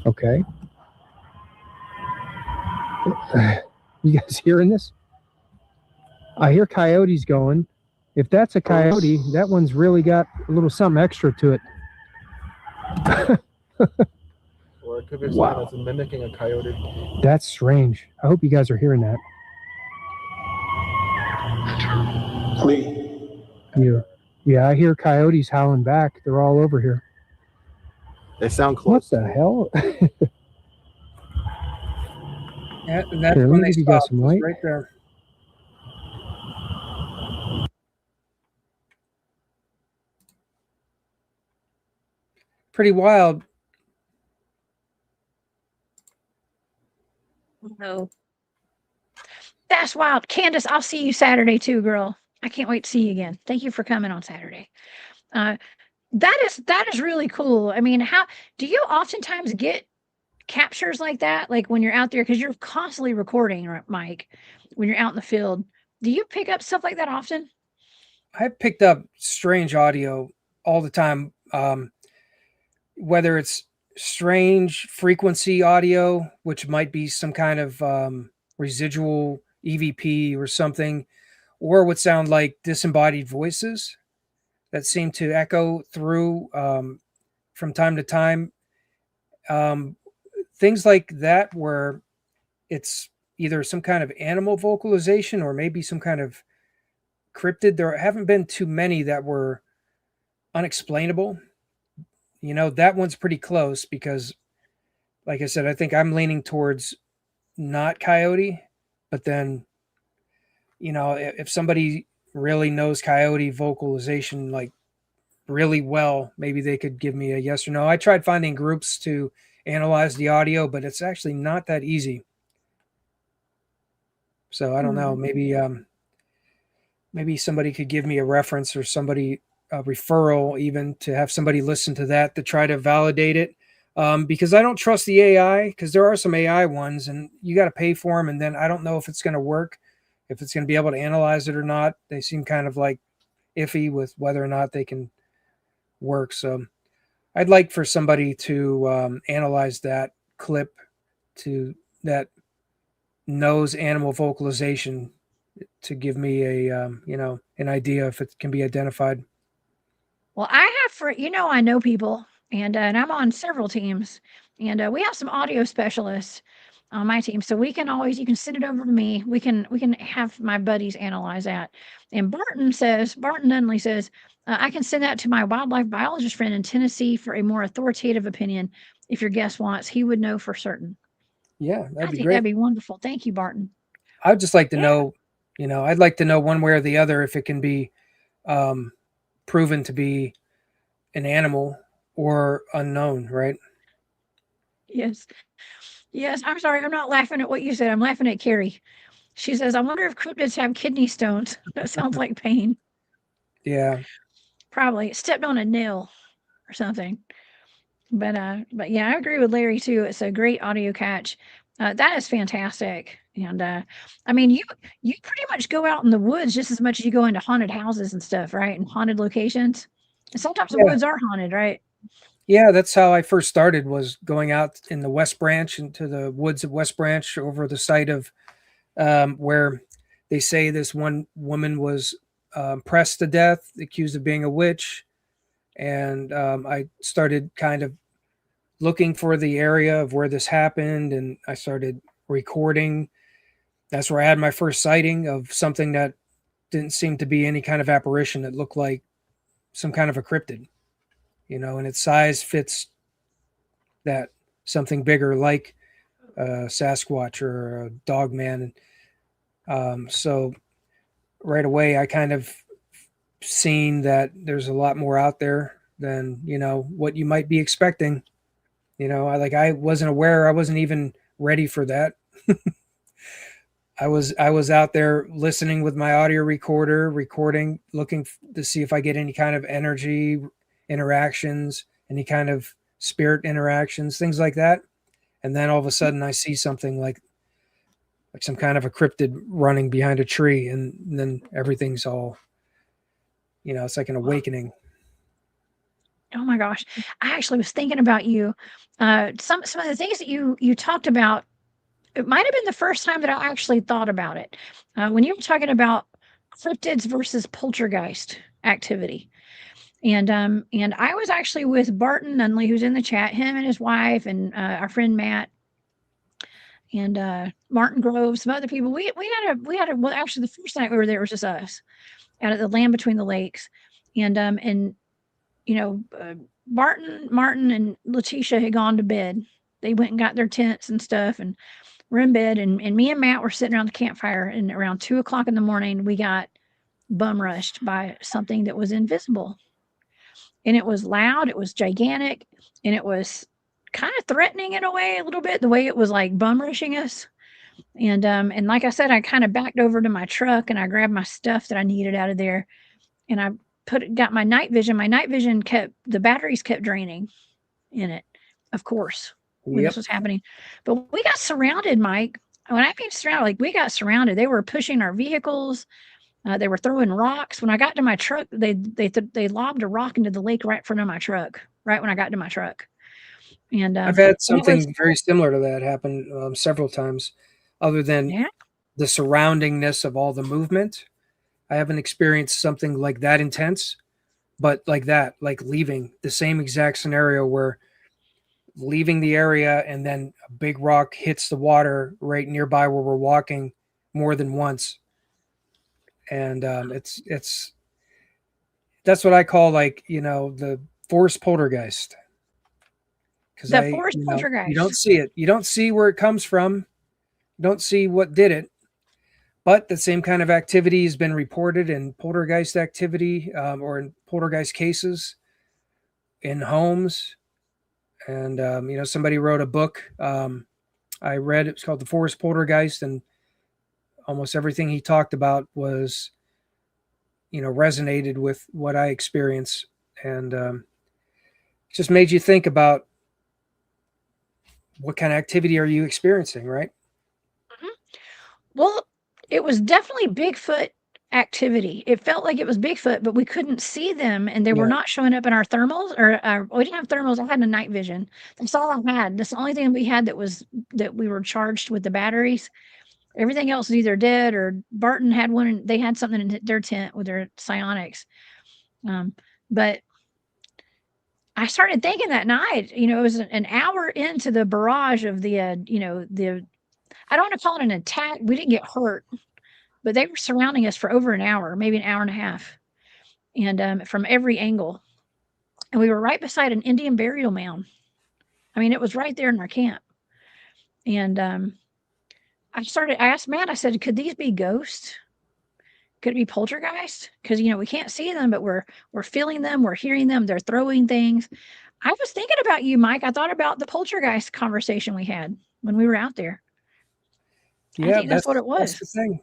Okay. You guys hearing this? I hear coyotes going. If that's a coyote, that one's really got a little something extra to it. Or it could be Wow. something that's mimicking a coyote. That's strange. I hope you guys are hearing that. Yeah, I hear coyotes howling back. They're all over here. They sound close. What the hell? Yeah, and that's Here, let when me they give you guys stopped. some It was light. right there. Pretty wild. No. That's wild. Candace, I'll see you Saturday too, girl. I can't wait to see you again. Thank you for coming on Saturday. That is really cool. I mean, how do you oftentimes get captures like that? Like when you're out there, because you're constantly recording, right, Mike, when you're out in the field. Do you pick up stuff like that often? I picked up strange audio all the time, whether it's strange frequency audio, which might be some kind of residual EVP or something, or would sound like disembodied voices that seem to echo through from time to time. Things like that, where it's either some kind of animal vocalization or maybe some kind of cryptid. There haven't been too many that were unexplainable. That one's pretty close because, like I said, I think I'm leaning towards not coyote, but then, if somebody really knows coyote vocalization like really well, maybe they could give me a yes or no. I tried finding groups to analyze the audio, but it's actually not that easy. So I don't know. Maybe somebody could give me a reference or somebody a referral even to have somebody listen to that to try to validate it. Because I don't trust the AI, because there are some AI ones and you got to pay for them. And then I don't know if it's going to work, if it's going to be able to analyze it or not. They seem kind of like iffy with whether or not they can work. So I'd like for somebody to analyze that clip that knows animal vocalization to give me a an idea if it can be identified. Well, I know people, and I'm on several teams, and we have some audio specialists on my team. So you can send it over to me. We can have my buddies analyze that. And Barton Nunley says, I can send that to my wildlife biologist friend in Tennessee for a more authoritative opinion. If your guest wants, he would know for certain. Yeah, I that'd be think great. that'd be wonderful. Thank you, Barton. I'd just like to Yeah. know, I'd like to know one way or the other if it can be proven to be an animal or unknown, right? Yes. Yes. I'm sorry. I'm not laughing at what you said. I'm laughing at Carrie. She says, I wonder if cryptids have kidney stones. That sounds like pain. Yeah. Probably stepped on a nail or something. But yeah, I agree with Larry too. It's a great audio catch. That is fantastic. And I mean, you pretty much go out in the woods just as much as you go into haunted houses and stuff, right? And haunted locations. And sometimes the Yeah. woods are haunted, right? Yeah, that's how I first started, was going out in the West Branch, into the woods of West Branch, over the site of where they say this one woman was pressed to death, accused of being a witch. And I started kind of looking for the area of where this happened, and I started recording. That's where I had my first sighting of something that didn't seem to be any kind of apparition. That looked like some kind of a cryptid, and its size fits that something bigger like Sasquatch or a Dogman. So right away, I kind of seen that there's a lot more out there than, you know, what you might be expecting. You know, I wasn't aware, I wasn't even ready for that. I was out there listening with my audio recorder, recording, looking to see if I get any kind of energy interactions, any kind of spirit interactions, things like that. And then all of a sudden I see something like some kind of a cryptid running behind a tree, and then everything's all, you know, it's like an awakening. Oh my gosh. I actually was thinking about you. Some of the things that you talked about, it might have been the first time that I actually thought about it. When you were talking about cryptids versus poltergeist activity. And I was actually with Barton Nunley, who's in the chat, him and his wife, and our friend Matt, and Martin Grove, some other people. We had a well, actually the first night we were there, it was just us out at the Land Between the Lakes. And you know, Martin and Letitia had gone to bed. They went and got their tents and stuff, and we're in bed. And me and Matt were sitting around the campfire. And around 2 o'clock in the morning, we got bum rushed by something that was invisible. And it was loud, it was gigantic, and it was kind of threatening in a way, a little bit, the way it was like bum rushing us. And like I said, I kind of backed over to my truck and I grabbed my stuff that I needed out of there, and I got my night vision. My night vision the batteries kept draining in it, of course, when this was happening. But we got surrounded, Mike. When I mean surrounded, like we got surrounded. They were pushing our vehicles. They were throwing rocks. When I got to my truck, they lobbed a rock into the lake right in front of my truck, right when I got to my truck. And I've had something very similar to that happen several times, other than the surroundingness of all the movement. I haven't experienced something like that intense, but like that, like leaving the same exact scenario where leaving the area and then a big rock hits the water right nearby where we're walking more than once. And it's that's what I call, like, you know, the forest poltergeist. Because poltergeist. You don't see it. You don't see where it comes from. You don't see what did it. But the same kind of activity has been reported in poltergeist activity, or in poltergeist cases in homes. And, you know, somebody wrote a book I read. It's called The Forest Poltergeist. And almost everything he talked about was, you know, resonated with what I experienced. And it just made you think about what kind of activity are you experiencing, right? Mm-hmm. Well, it was definitely Bigfoot activity. It felt like it was Bigfoot, but we couldn't see them, and they were not showing up in our thermals, or we didn't have thermals. I had a night vision. That's all I had. That's the only thing we had that we were charged with the batteries. Everything else was either dead, or Barton had one, and they had something in their tent with their psionics. But I started thinking that night, you know, it was an hour into the barrage of the, you know, I don't want to call it an attack. We didn't get hurt, but they were surrounding us for over an hour, maybe an hour and a half, and from every angle. And we were right beside an Indian burial mound. I mean, it was right there in our camp. And I asked Matt, I said, could these be ghosts? Could it be poltergeist? Because, you know, we can't see them, but we're feeling them, we're hearing them, they're throwing things. I was thinking about you, Mike. I thought about the poltergeist conversation we had when we were out there. Yeah, I think that's what it was. That's the thing.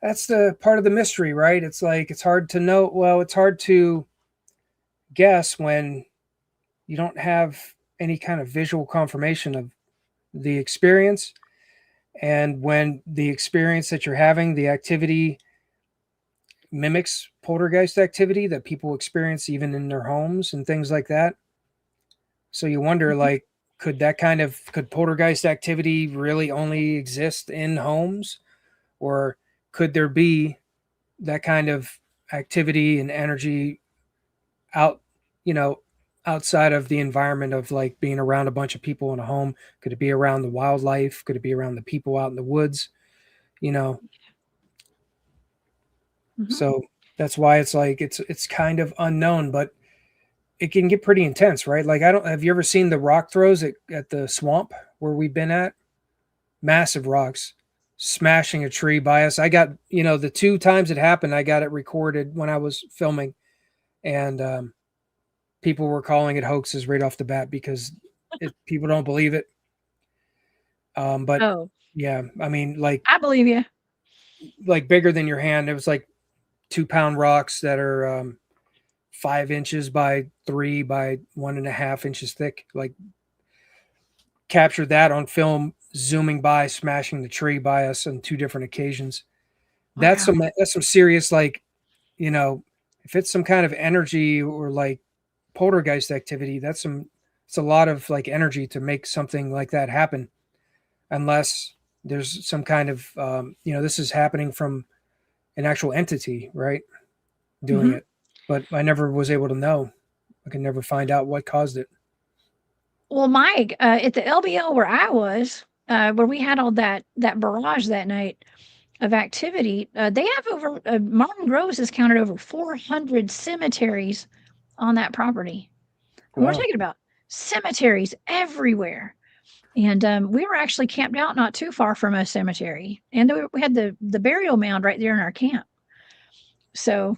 That's the part of the mystery, right? It's like, it's hard to know. Well, it's hard to guess when you don't have any kind of visual confirmation of the experience. And when the experience that you're having, the activity mimics poltergeist activity that people experience even in their homes and things like that. So you wonder, like, could poltergeist activity really only exist in homes? Or could there be that kind of activity and energy outside of the environment of, like, being around a bunch of people in a home? Could it be around the wildlife? Could it be around the people out in the woods? You know? So that's why it's like, it's kind of unknown, but it can get pretty intense, right? Like, have you ever seen the rock throws at the swamp where we've been at? Massive rocks smashing a tree by us. I got, the 2 times it happened, I got it recorded when I was filming, and people were calling it hoaxes right off the bat because people don't believe it. But yeah, I mean, like, I believe you. Like bigger than your hand. It was like 2-pound rocks that are 5 inches by 3 by 1.5 inches thick. Like, captured that on film, zooming by, smashing the tree by us on 2 different occasions. Wow. That's some serious, like, if it's some kind of energy or like poltergeist activity, it's a lot of like energy to make something like that happen, unless there's some kind of this is happening from an actual entity, right, doing it. But I never was able to know. I could never find out what caused it. Well, Mike, at the LBL where I was, where we had all that barrage that night of activity, they have over Martin Groves has counted over 400 cemeteries on that property. Wow. We're talking about cemeteries everywhere. And we were actually camped out not too far from a cemetery. And we had the burial mound right there in our camp. So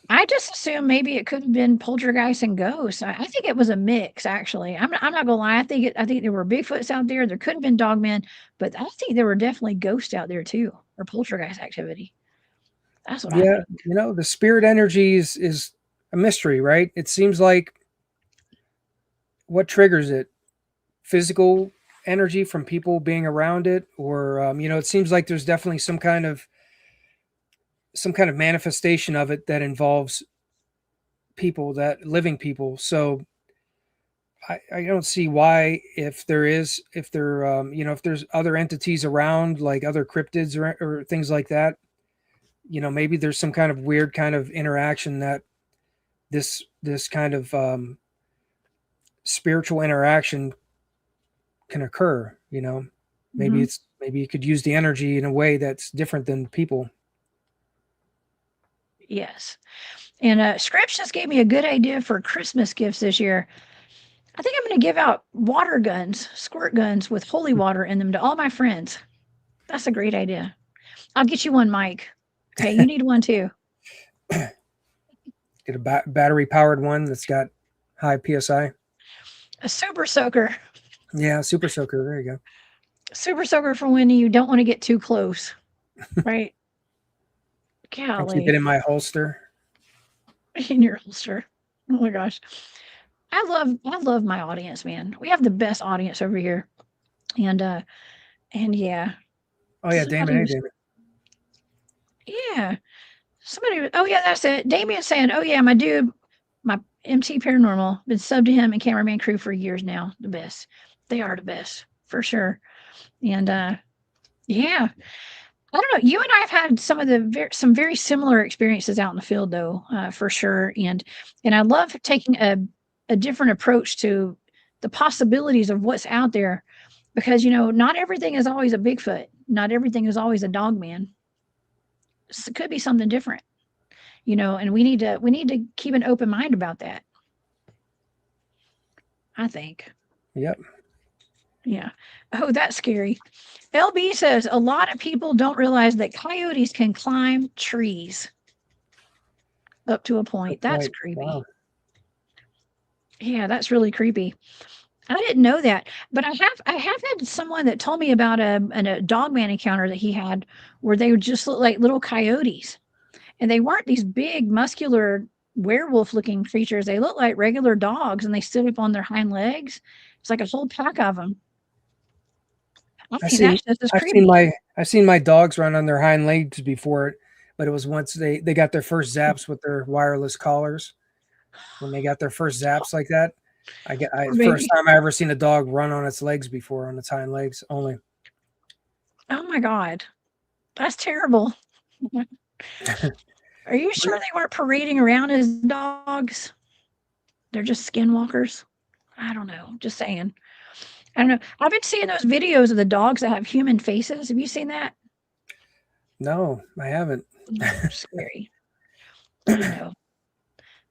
I just assumed maybe it could have been poltergeists and ghosts. I think it was a mix, actually. I'm not gonna lie. I think there were Bigfoots out there. There could have been Dogmen, but I think there were definitely ghosts out there too, or poltergeist activity. That's what I think. The spirit energy is a mystery, right? It seems like what triggers it? Physical energy from people being around it, or it seems like there's definitely some kind of manifestation of it that involves living people. So I don't see why, if there's other entities around, like other cryptids or things like that, maybe there's some kind of weird kind of interaction that this kind of spiritual interaction can occur. Maybe maybe you could use the energy in a way that's different than people. Yes. And Scripps just gave me a good idea for Christmas gifts this year. I think I'm going to give out water guns, squirt guns with holy water in them to all my friends. That's a great idea. I'll get you one, Mike. Okay, you need one too. Get a battery powered one that's got high PSI. A super soaker. Yeah, super soaker. There you go. Super soaker for when you don't want to get too close, right? Golly. I'll keep it in my holster. In your holster. Oh my gosh. I love my audience, man. We have the best audience over here. And yeah. Oh yeah, Damon. Hey, Damon. Yeah. That's it. Damien's saying, oh yeah, my dude, my MT Paranormal, been subbed to him and cameraman crew for years now. The best. They are the best, for sure. And yeah. I don't know. You and I have had some very similar experiences out in the field, though, for sure. And I love taking a different approach to the possibilities of what's out there, because not everything is always a Bigfoot. Not everything is always a Dogman. It could be something different, And we need to keep an open mind about that, I think. Yep. Yeah. Oh, that's scary. LB says a lot of people don't realize that coyotes can climb trees up to a point. That's creepy. Wow. Yeah, that's really creepy. I didn't know that, but I have had someone that told me about a Dogman encounter that he had, where they would just look like little coyotes, and they weren't these big, muscular, werewolf-looking creatures. They looked like regular dogs, and they stood up on their hind legs. It's like a whole pack of them. I've seen my dogs run on their hind legs before, but it was once they got their first zaps with their wireless collars. When they got their first zaps like that, first time I ever seen a dog run on its legs before, on its hind legs only. Oh my God, that's terrible. Are you sure they weren't parading around as dogs? They're just skinwalkers. I don't know. Just saying. I don't know. I've been seeing those videos of the dogs that have human faces. Have you seen that? No, I haven't. Scary. I know.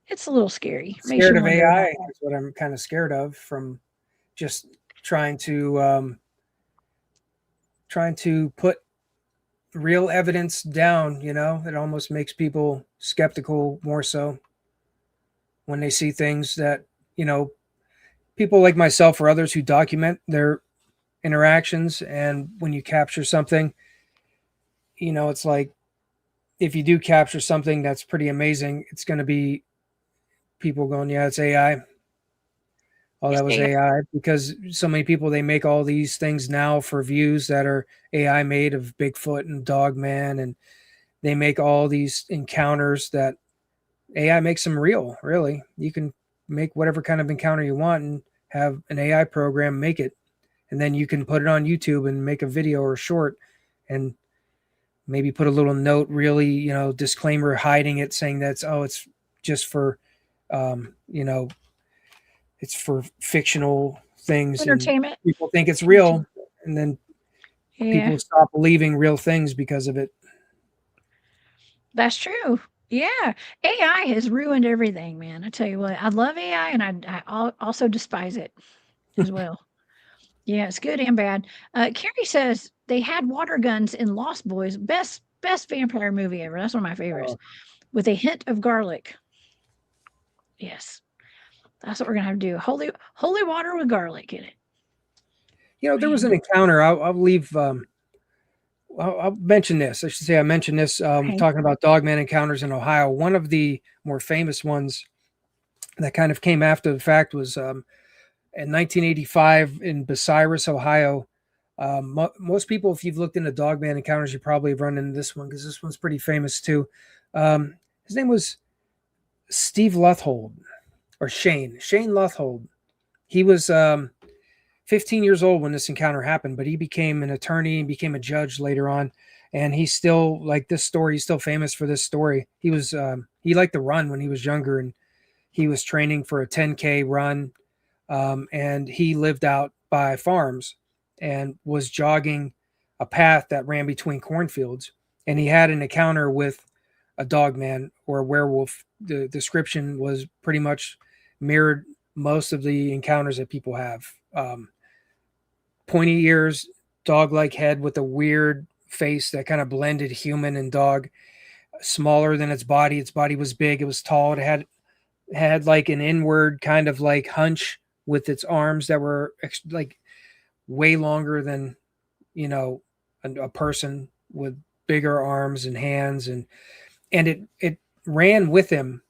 it's a little scary. Makes Scared you of wonder about AI that. is what I'm kind of scared of, from just trying to put real evidence down. It almost makes people skeptical more so when they see things that people like myself or others who document their interactions. And when you capture something, it's like, if you do capture something that's pretty amazing, it's going to be people going, yeah, it's AI. Oh, that was AI, because so many people, they make all these things now for views that are AI made of Bigfoot and Dogman, and they make all these encounters that AI makes them real. Really, you can make whatever kind of encounter you want and have an AI program make it, and then you can put it on YouTube and make a video or a short, and maybe put a little note, really, disclaimer, hiding it, saying that's, it's just for, it's for fictional things, and Entertainment. people think it's real, and then Yeah, people stop believing real things because of it. that's true. Yeah, AI has ruined everything, man. I tell you what, I love AI, and I also despise it as well. Yeah, it's good and bad. Carrie says they had water guns in Lost Boys. Best vampire movie ever. That's one of my favorites. With a hint of garlic. Yes, that's what we're gonna have to do. Holy water with garlic in it. There was an encounter. I'll leave. I'll mention this. I should say I mentioned this. Okay. Talking about Dogman encounters in Ohio. One of the more famous ones that kind of came after the fact was in 1985 in Bucyrus, Ohio. Most people, if you've looked into Dogman encounters, you probably have run into this one, because this one's pretty famous too. His name was Steve Luthold, or Shane Luthold. He was 15 years old when this encounter happened, but he became an attorney and became a judge later on. And he's still, like, this story, he's still famous for this story. He was, he liked to run when he was younger, and he was training for a 10K run. And he lived out by farms and was jogging a path that ran between cornfields. And he had an encounter with a dogman or a werewolf. The description was pretty much mirrored most of the encounters that people have. Pointy ears, dog-like head with a weird face that kind of blended human and dog. Smaller than its body. Its body was big. It was tall. It had like an inward kind of like hunch with its arms that were like way longer than, a person, with bigger arms and hands. And it ran with him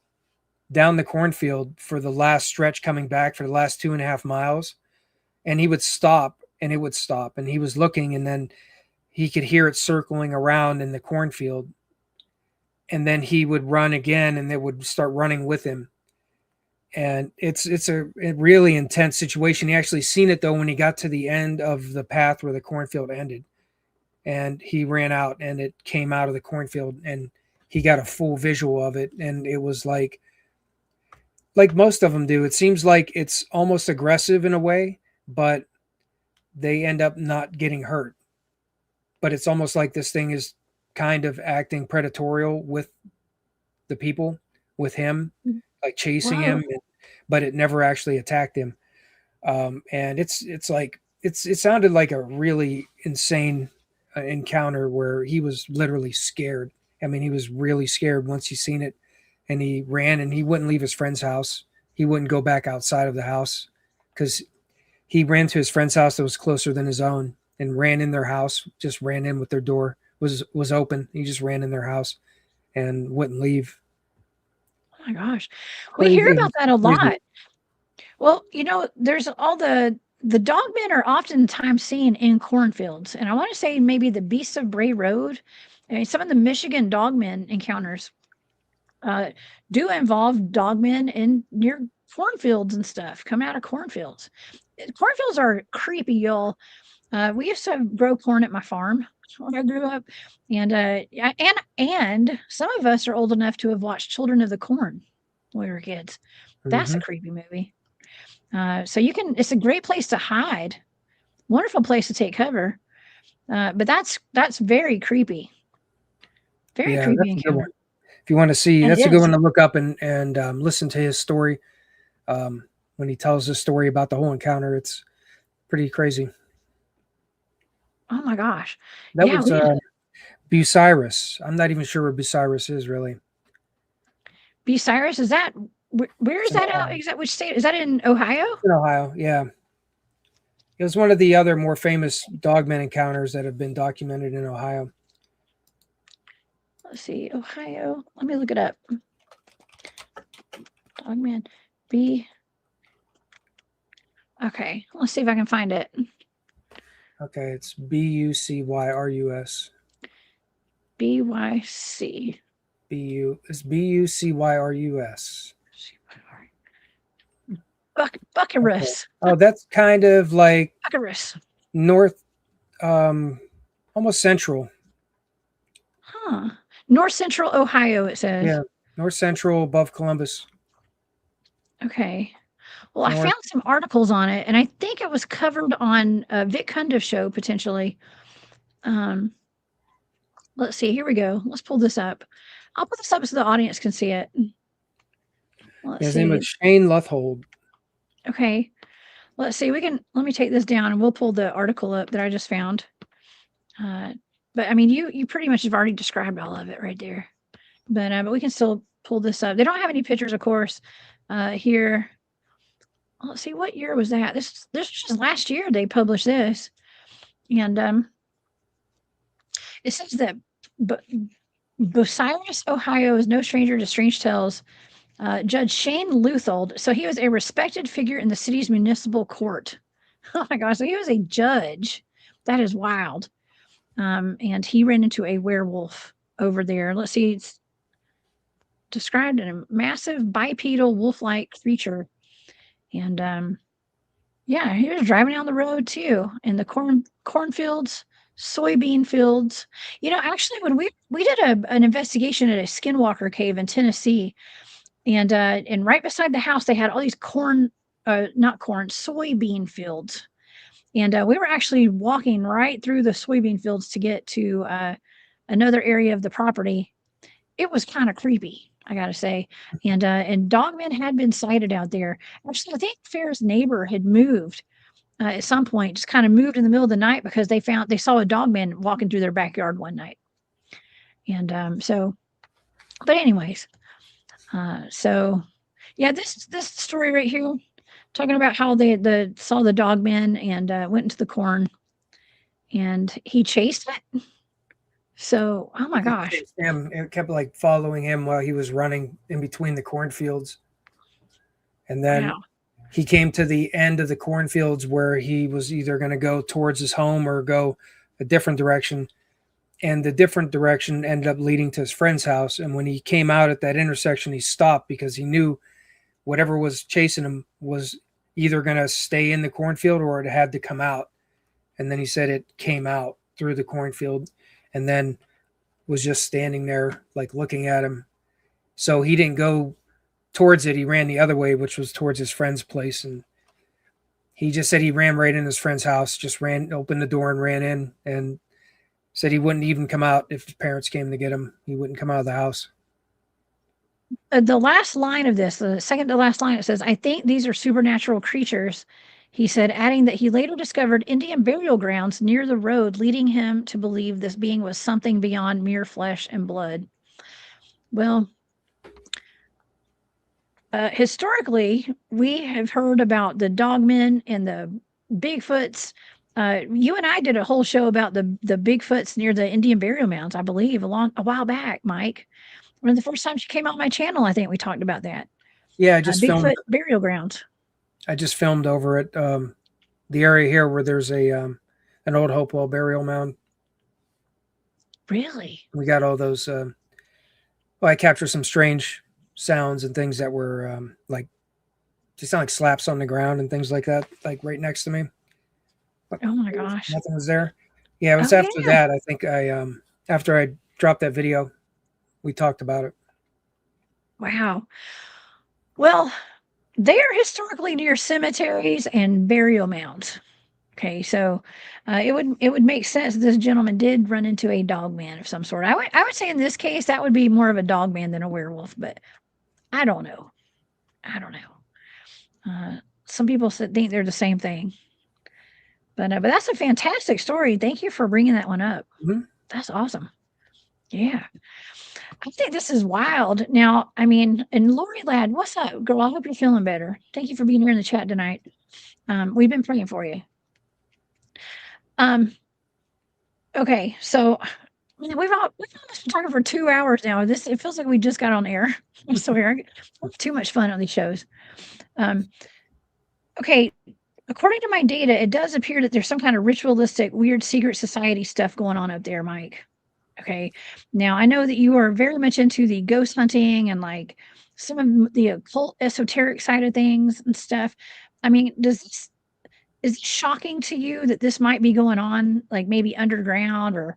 down the cornfield for the last stretch, coming back for the last 2.5 miles. And he would stop, and it would stop, and he was looking, and then he could hear it circling around in the cornfield, and then he would run again, and it would start running with him. And it's a really intense situation. He actually seen it though when he got to the end of the path where the cornfield ended, and he ran out, and it came out of the cornfield, and he got a full visual of it. And it was like most of them do. It seems like it's almost aggressive in a way, but they end up not getting hurt. But it's almost like this thing is kind of acting predatorial with the people, with him, like chasing him, but it never actually attacked him. And it sounded like a really insane encounter where he was literally scared. I mean, he was really scared once he seen it, and he ran, and he wouldn't leave his friend's house. He wouldn't go back outside of the house, because he ran to his friend's house that was closer than his own, and ran in their house, just ran in with their door was open. He just ran in their house and wouldn't leave. Oh my gosh. We hear about that a lot. Well, there's all the dogmen are oftentimes seen in cornfields. And I want to say maybe the Beasts of Bray Road. I mean, some of the Michigan dogmen encounters do involve dogmen in near cornfields and stuff, come out of cornfields. Cornfields are creepy, y'all. We used to grow corn at my farm when I grew up, and some of us are old enough to have watched Children of the Corn when we were kids. That's a creepy movie. So it's a great place to hide, wonderful place to take cover, but that's very creepy. Very creepy encounter. If you want to see, And that's it a good is. one to look up and listen to his story. When he tells his story about the whole encounter, it's pretty crazy. Oh my gosh. That Yeah, was we did Bucyrus. I'm not even sure where Bucyrus is really. Bucyrus. Is that where is It's in that out? Ohio. Is that which state? Is that in Ohio? In Ohio, yeah. It was one of the other more famous dogman encounters that have been documented in Ohio. Let's see, Ohio. Let me look it up. Dogman. B. Okay, let's see if I can find it. Okay, it's Bucyrus. BYC. It's Bucyrus. Bucyrus. Oh, that's kind of like Bucyrus. north, almost central. Huh. North Central Ohio, it says. Yeah, north central above Columbus. Okay. Well, I North. found some articles on it, and I think it was covered on a Vic Kunda show potentially. Let's see. Here we go. Let's pull this up. I'll put this up so the audience can see it. Let's His see. name is Shane Luthold. Okay. Let's see. Let me take this down and we'll pull the article up that I just found. But I mean, you pretty much have already described all of it right there. But we can still pull this up. They don't have any pictures, of course, here. Let's see, what year was that? This was just last year they published this. And it says that Bucyrus, Ohio is no stranger to strange tales. Judge Shane Luthold, so he was a respected figure in the city's municipal court. Oh my gosh, so he was a judge. That is wild. And he ran into a werewolf over there. Let's see, it's described in a massive bipedal wolf-like creature. And yeah, he was driving down the road too, in the cornfields, soybean fields. You know, actually, when we did an investigation at a skinwalker cave in Tennessee, and right beside the house, they had all these soybean fields. And we were actually walking right through the soybean fields to get to another area of the property. It was kind of creepy, I gotta say. And Dogman had been sighted out there. Actually, I think Fair's neighbor had moved at some point, just kind of moved in the middle of the night because they saw a dogman walking through their backyard one night. And but anyways, so yeah, this story right here, talking about how they saw the dogman and went into the corn, and he chased it. So, oh my gosh. It kept like following him while he was running in between the cornfields. And then he came to the end of the cornfields where he was either going to go towards his home or go a different direction. And the different direction ended up leading to his friend's house. And when he came out at that intersection, he stopped because he knew whatever was chasing him was either going to stay in the cornfield or it had to come out. And then he said it came out through the cornfield and then was just standing there like looking at him. So he didn't go towards it. He ran the other way, which was towards his friend's place. And he just said he ran right in his friend's house, just opened the door and ran in, and said he wouldn't even come out if his parents came to get him. He wouldn't come out of the house. The last line of this, the second to last line, it says, "I think these are supernatural creatures," he said, adding that he later discovered Indian burial grounds near the road, leading him to believe this being was something beyond mere flesh and blood. Well, historically, we have heard about the Dogmen and the Bigfoots. You and I did a whole show about the Bigfoots near the Indian burial mounds, I believe, a while back, Mike. One of the first times you came on my channel, I think we talked about that. Yeah, I just Bigfoot filmed burial grounds. I just filmed over at the area here where there's an old Hopewell burial mound. Really? We got all those. I captured some strange sounds and things that were like, they sound like slaps on the ground and things like that, like right next to me. But oh my gosh! Nothing was there. Yeah, it was after that. I think after I dropped that video, we talked about it. Wow. Well, they are historically near cemeteries and burial mounds. Okay, so it would make sense that this gentleman did run into a dogman of some sort. I would say in this case that would be more of a dogman than a werewolf, but I don't know. I don't know. Some people think they're the same thing, but that's a fantastic story. Thank you for bringing that one up. Mhm. That's awesome. Yeah, I think this is wild. Now, I mean, and Lori Ladd, what's up, girl? I hope you're feeling better. Thank you for being here in the chat tonight. We've been praying for you. Okay, so we've almost been talking for 2 hours now. It feels like we just got on air. I'm sorry, I have too much fun on these shows. Okay, according to my data, it does appear that there's some kind of ritualistic, weird secret society stuff going on up there, Mike. Okay, now I know that you are very much into the ghost hunting and like some of the occult esoteric side of things and stuff. I mean, is it shocking to you that this might be going on, like maybe underground or,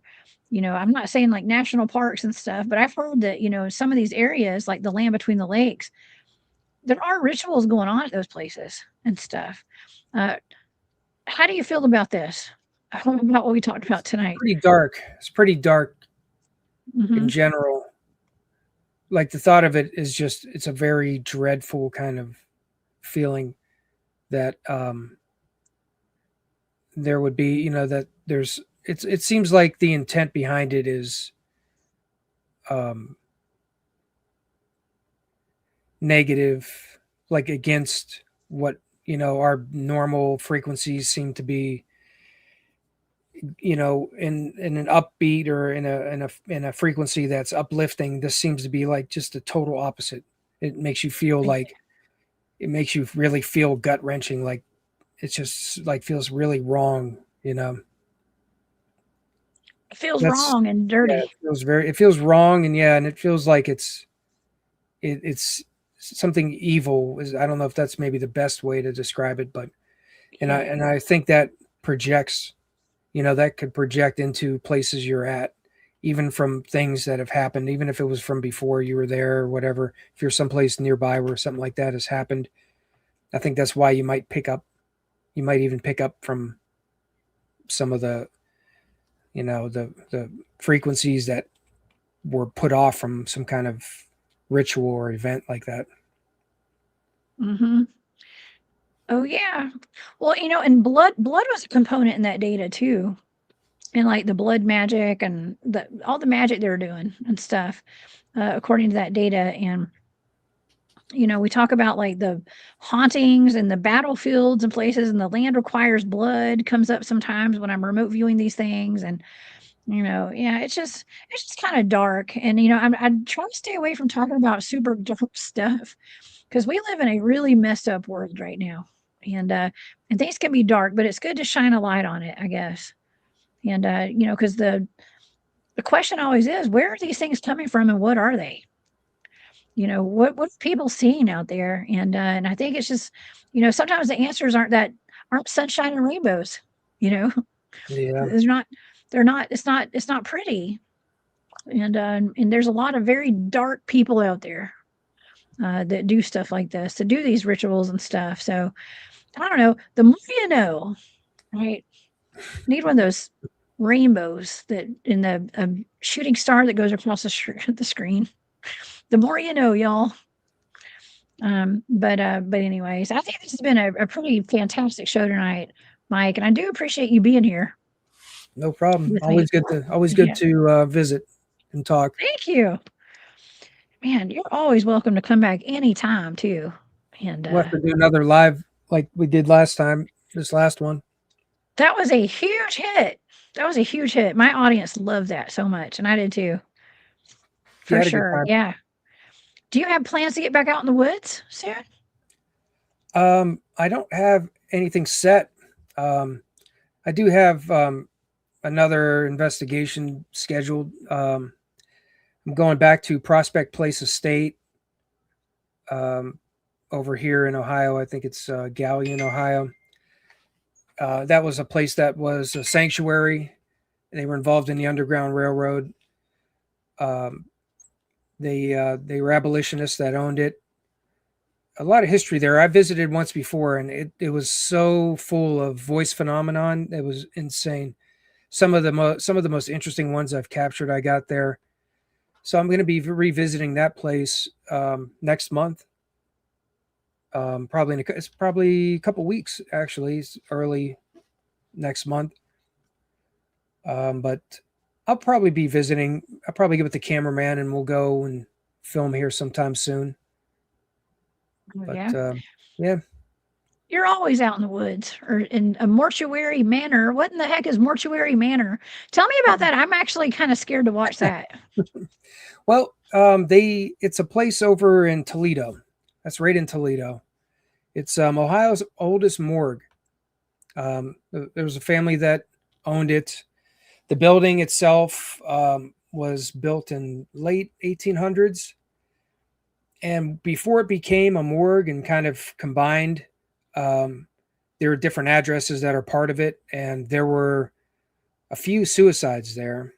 I'm not saying like national parks and stuff, but I've heard that, some of these areas, like the land between the lakes, there are rituals going on at those places and stuff. How do you feel about this? About what we talked about tonight? Pretty dark. It's pretty dark in Mhm. general. Like the thought of it is just, it's a very dreadful kind of feeling that there would be, that it seems like the intent behind it is negative, like against what, our normal frequencies seem to be, in an upbeat or in a frequency that's uplifting. This seems to be like just the total opposite. It makes you feel like, it makes you really feel gut wrenching. Like it's just like feels really wrong, It feels That's wrong and dirty. it feels wrong, and and it feels like it's something evil. I don't know if that's maybe the best way to describe it, but I think that projects, that could project into places you're at, even from things that have happened, even if it was from before you were there or whatever. If you're someplace nearby where something like that has happened, I think that's why you might even pick up from some of the, the frequencies that were put off from some kind of ritual or event like that. Mm-hmm. Oh yeah. Well, and blood was a component in that data too. And like the blood magic and all the magic they were doing and stuff, according to that data. And we talk about like the hauntings and the battlefields and places, and the land requires blood comes up sometimes when I'm remote viewing these things. And yeah, it's just kind of dark. And I try to stay away from talking about super dark stuff because we live in a really messed up world right now. And things can be dark, but it's good to shine a light on it, I guess. And because the question always is, where are these things coming from and what are they? What are people seeing out there? And I think it's just, sometimes the answers aren't sunshine and rainbows. Yeah. There's not, they're not, it's not pretty. And there's a lot of very dark people out there that do stuff like this, to do these rituals and stuff. So I don't know. The more you know, right? Need one of those rainbows that in the shooting star that goes across the screen. The more you know, y'all. But anyways, I think this has been a pretty fantastic show tonight, Mike, and I do appreciate you being here. No problem. With Always me. good to visit and talk. Thank you. Man, you're always welcome to come back anytime too. And We'll have to do another live like we did last time, this last one. that was a huge hit. That was a huge hit. My audience loved that so much, and I did too. For sure. Yeah. Do you have plans to get back out in the woods soon? I don't have anything set. I do have another investigation scheduled. I'm going back to Prospect Place Estate over here in Ohio. I think it's Galion, Ohio. That was a place that was a sanctuary. They were involved in the Underground Railroad. They were abolitionists that owned it. a lot of history there. I visited once before, and it was so full of voice phenomenon. It was insane. Some of the most interesting ones I've captured, I got there. So I'm going to be revisiting that place next month. It's probably a couple weeks, actually. It's early next month. But I'll probably be visiting. I'll probably get with the cameraman and we'll go and film here sometime soon. But yeah. You're always out in the woods or in a mortuary manor. What in the heck is mortuary manor? Tell me about that. I'm actually kind of scared to watch that. Well, it's a place over in Toledo. That's right in Toledo. It's Ohio's oldest morgue. There was a family that owned it. The building itself was built in late 1800s. And before it became a morgue and kind of combined, there are different addresses that are part of it. And there were a few suicides there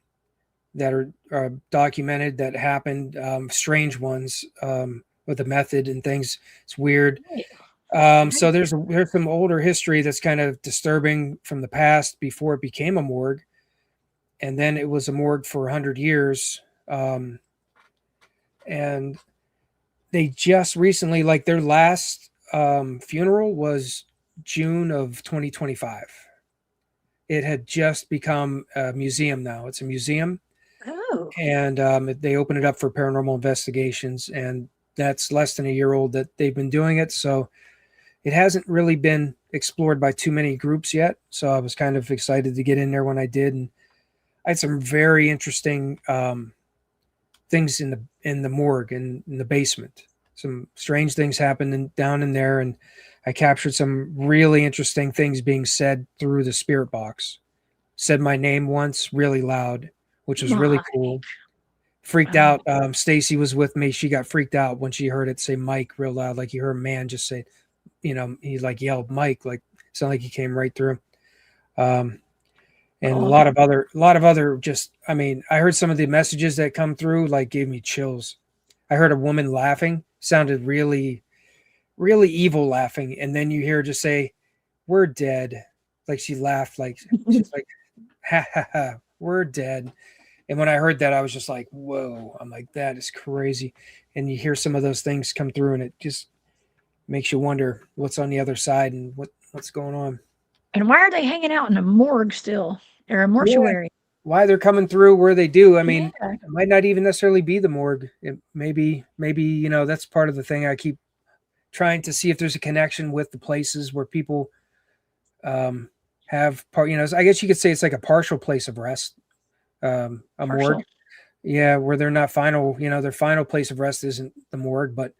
that are documented that happened, strange ones with the method and things. It's weird. So there's some older history that's kind of disturbing from the past before it became a morgue. And then it was a morgue for 100 years. And they just recently, like their last funeral was June of 2025. It had just become a museum now. It's a museum. Oh. And they open it up for paranormal investigations. And that's less than a year old that they've been doing it. So it hasn't really been explored by too many groups yet. So I was kind of excited to get in there when I did. And I had some very interesting things in the morgue and in the basement. Some strange things happened down in there, and I captured some really interesting things being said through the spirit box. Said my name once really loud, which was really cool. Freaked out. Stacy was with me. She got freaked out when she heard it say Mike real loud, like you heard a man just say, he like yelled Mike, like sounded like he came right through. And a lot of other just, I mean, I heard some of the messages that come through, like gave me chills. I heard a woman laughing, sounded really, really evil laughing. And then you hear her just say, "We're dead." Like she laughed, like she's like, "Ha ha ha, we're dead." And when I heard that, I was just like, whoa, I'm like, that is crazy. And you hear some of those things come through and it just makes you wonder what's on the other side and what's going on. And why are they hanging out in a morgue still or a mortuary? Yeah, why they're coming through where they do. I mean, it might not even necessarily be the morgue. It maybe, that's part of the thing. I keep trying to see if there's a connection with the places where people have part, I guess you could say it's like a partial place of rest. A morgue, where they're not final, their final place of rest isn't the morgue, but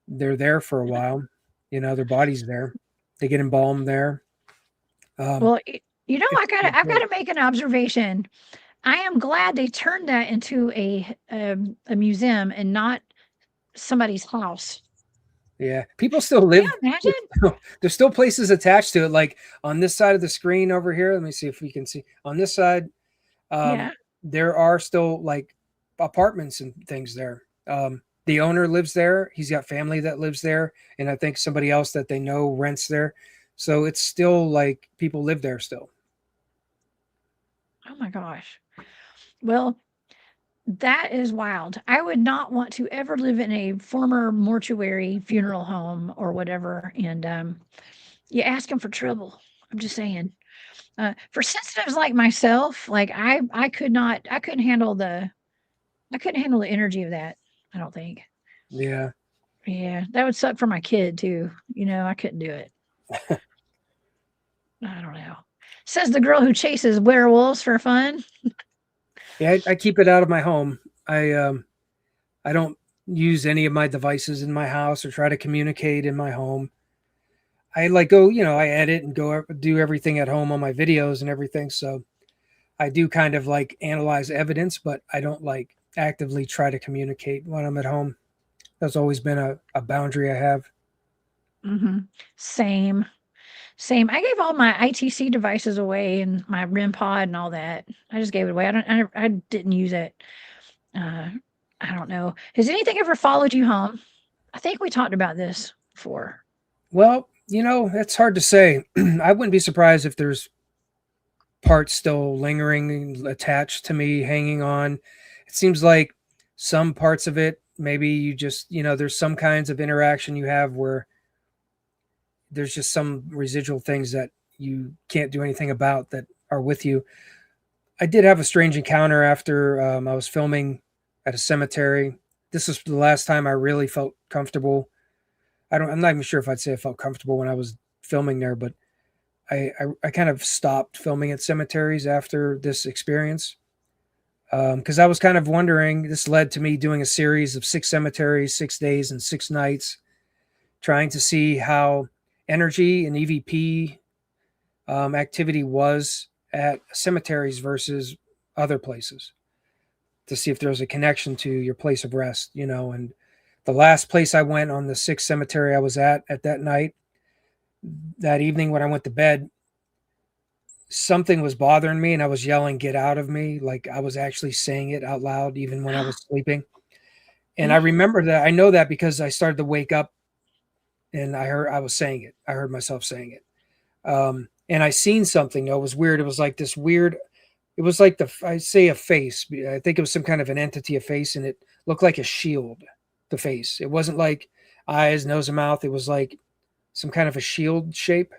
they're there for a while, their body's there, they get embalmed there. Well, I gotta make an observation. I am glad they turned that into a museum and not somebody's house. Yeah, people still live. Yeah, imagine. There's still places attached to it, like on this side of the screen over here. Let me see if we can see on this side. There are still like apartments and things there. The owner lives there. He's got family that lives there. And I think somebody else that they know rents there. So it's still like people live there still. Oh my gosh. Well, that is wild. I would not want to ever live in a former mortuary funeral home or whatever. And you ask them for trouble. I'm just saying. For sensitives like myself, like I couldn't handle the energy of that. I don't think. Yeah. Yeah, that would suck for my kid too. I couldn't do it. I don't know. Says the girl who chases werewolves for fun. Yeah, I keep it out of my home. I don't use any of my devices in my house or try to communicate in my home. I I edit and go do everything at home on my videos and everything. So I do kind of like analyze evidence, but I don't like actively try to communicate when I'm at home. That's always been a boundary I have. Mm-hmm. Same. I gave all my ITC devices away and my REM pod and all that. I just gave it away. I didn't use it. I don't know. Has anything ever followed you home? I think we talked about this. before? Well, that's hard to say. I wouldn't be surprised if there's parts still lingering, attached to me, hanging on. It seems like some parts of it, maybe you just, there's some kinds of interaction you have where there's just some residual things that you can't do anything about that are with you. I did have a strange encounter after I was filming at a cemetery. This was the last time I really felt comfortable. I'm not even sure if I'd say I felt comfortable when I was filming there, but I kind of stopped filming at cemeteries after this experience. Because I was kind of wondering, this led to me doing a series of 6 cemeteries, 6 days and 6 nights, trying to see how energy and EVP activity was at cemeteries versus other places, to see if there was a connection to your place of rest, and the last place I went on the 6th cemetery I was at that night, that evening when I went to bed, something was bothering me and I was yelling, "Get out of me." Like I was actually saying it out loud, even when I was sleeping. And I remember that. I know that because I started to wake up and I was saying it. I heard myself saying it. And I seen something. It was weird. It was like this weird, it was like I say a face. I think it was some kind of an entity, a face, and it looked like a shield, the face. It wasn't like eyes, nose, and mouth. It was like some kind of a shield shape.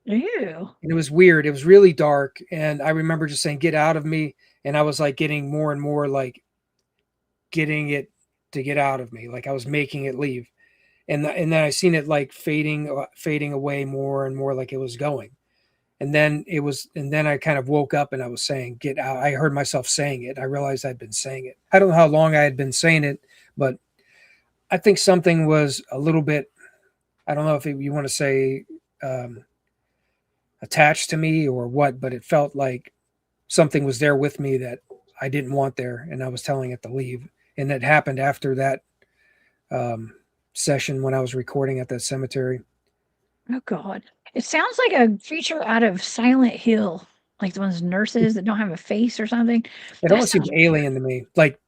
Ew. And it was weird. It was really dark. And I remember just saying, "Get out of me." And I was like getting more and more like getting it to get out of me. Like I was making it leave. And then I seen it like fading away more and more, like it was going. And then I kind of woke up and I was saying, "Get out." I heard myself saying it. I realized I'd been saying it. I don't know how long I had been saying it, but I think something was a little bit, I don't know if you want to say attached to me or what, but it felt like something was there with me that I didn't want there. And I was telling it to leave. And that happened after that session when I was recording at that cemetery. Oh God. It sounds like a creature out of Silent Hill, like the ones nurses that don't have a face or something. It almost seemed alien to me. Like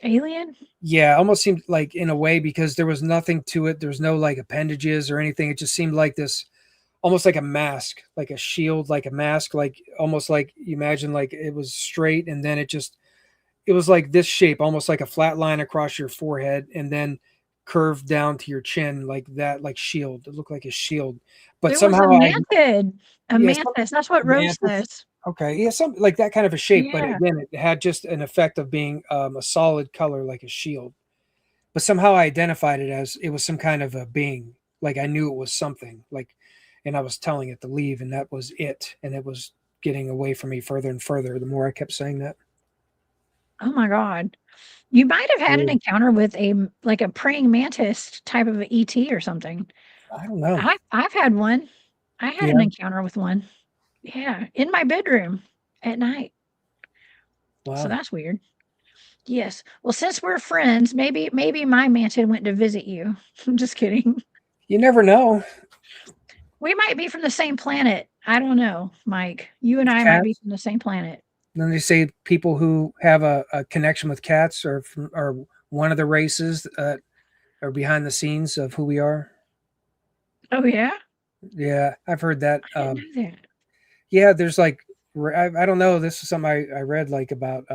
alien? Yeah, almost seemed like in a way, because there was nothing to it. There's no like appendages or anything. It just seemed like this, almost like a mask, like a shield, like a mask, like almost like you imagine like it was straight and then it was like this shape, almost like a flat line across your forehead and then curved down to your chin like that, like shield. It looked like a shield. But It somehow was a mantis. That's what Rose mantis. says. Okay, yeah, something like that kind of a shape, but Yeah. again, it had just an effect of being a solid color like a shield. But somehow I identified it as it was some kind of a being. Like I knew it was something, like, and I was telling it to leave, and that was it. And it was getting away from me further and further the more I kept saying that. Oh my God. You might have had an Yeah. encounter with a praying mantis type of an ET or something. I don't know. I've had one. I had an encounter with one. Yeah, in my bedroom at night. So Wow. that's weird. Yes. Well, since we're friends, maybe my mantis went to visit you. I'm just kidding. You never know. We might be from the same planet. I don't know, Mike. You and I might be from the same planet. Then they say people who have a connection with cats are one of the races that are behind the scenes of who we are. Oh yeah. Yeah, I've heard that. I didn't know that. Yeah, there's like I don't know. This is something I read like about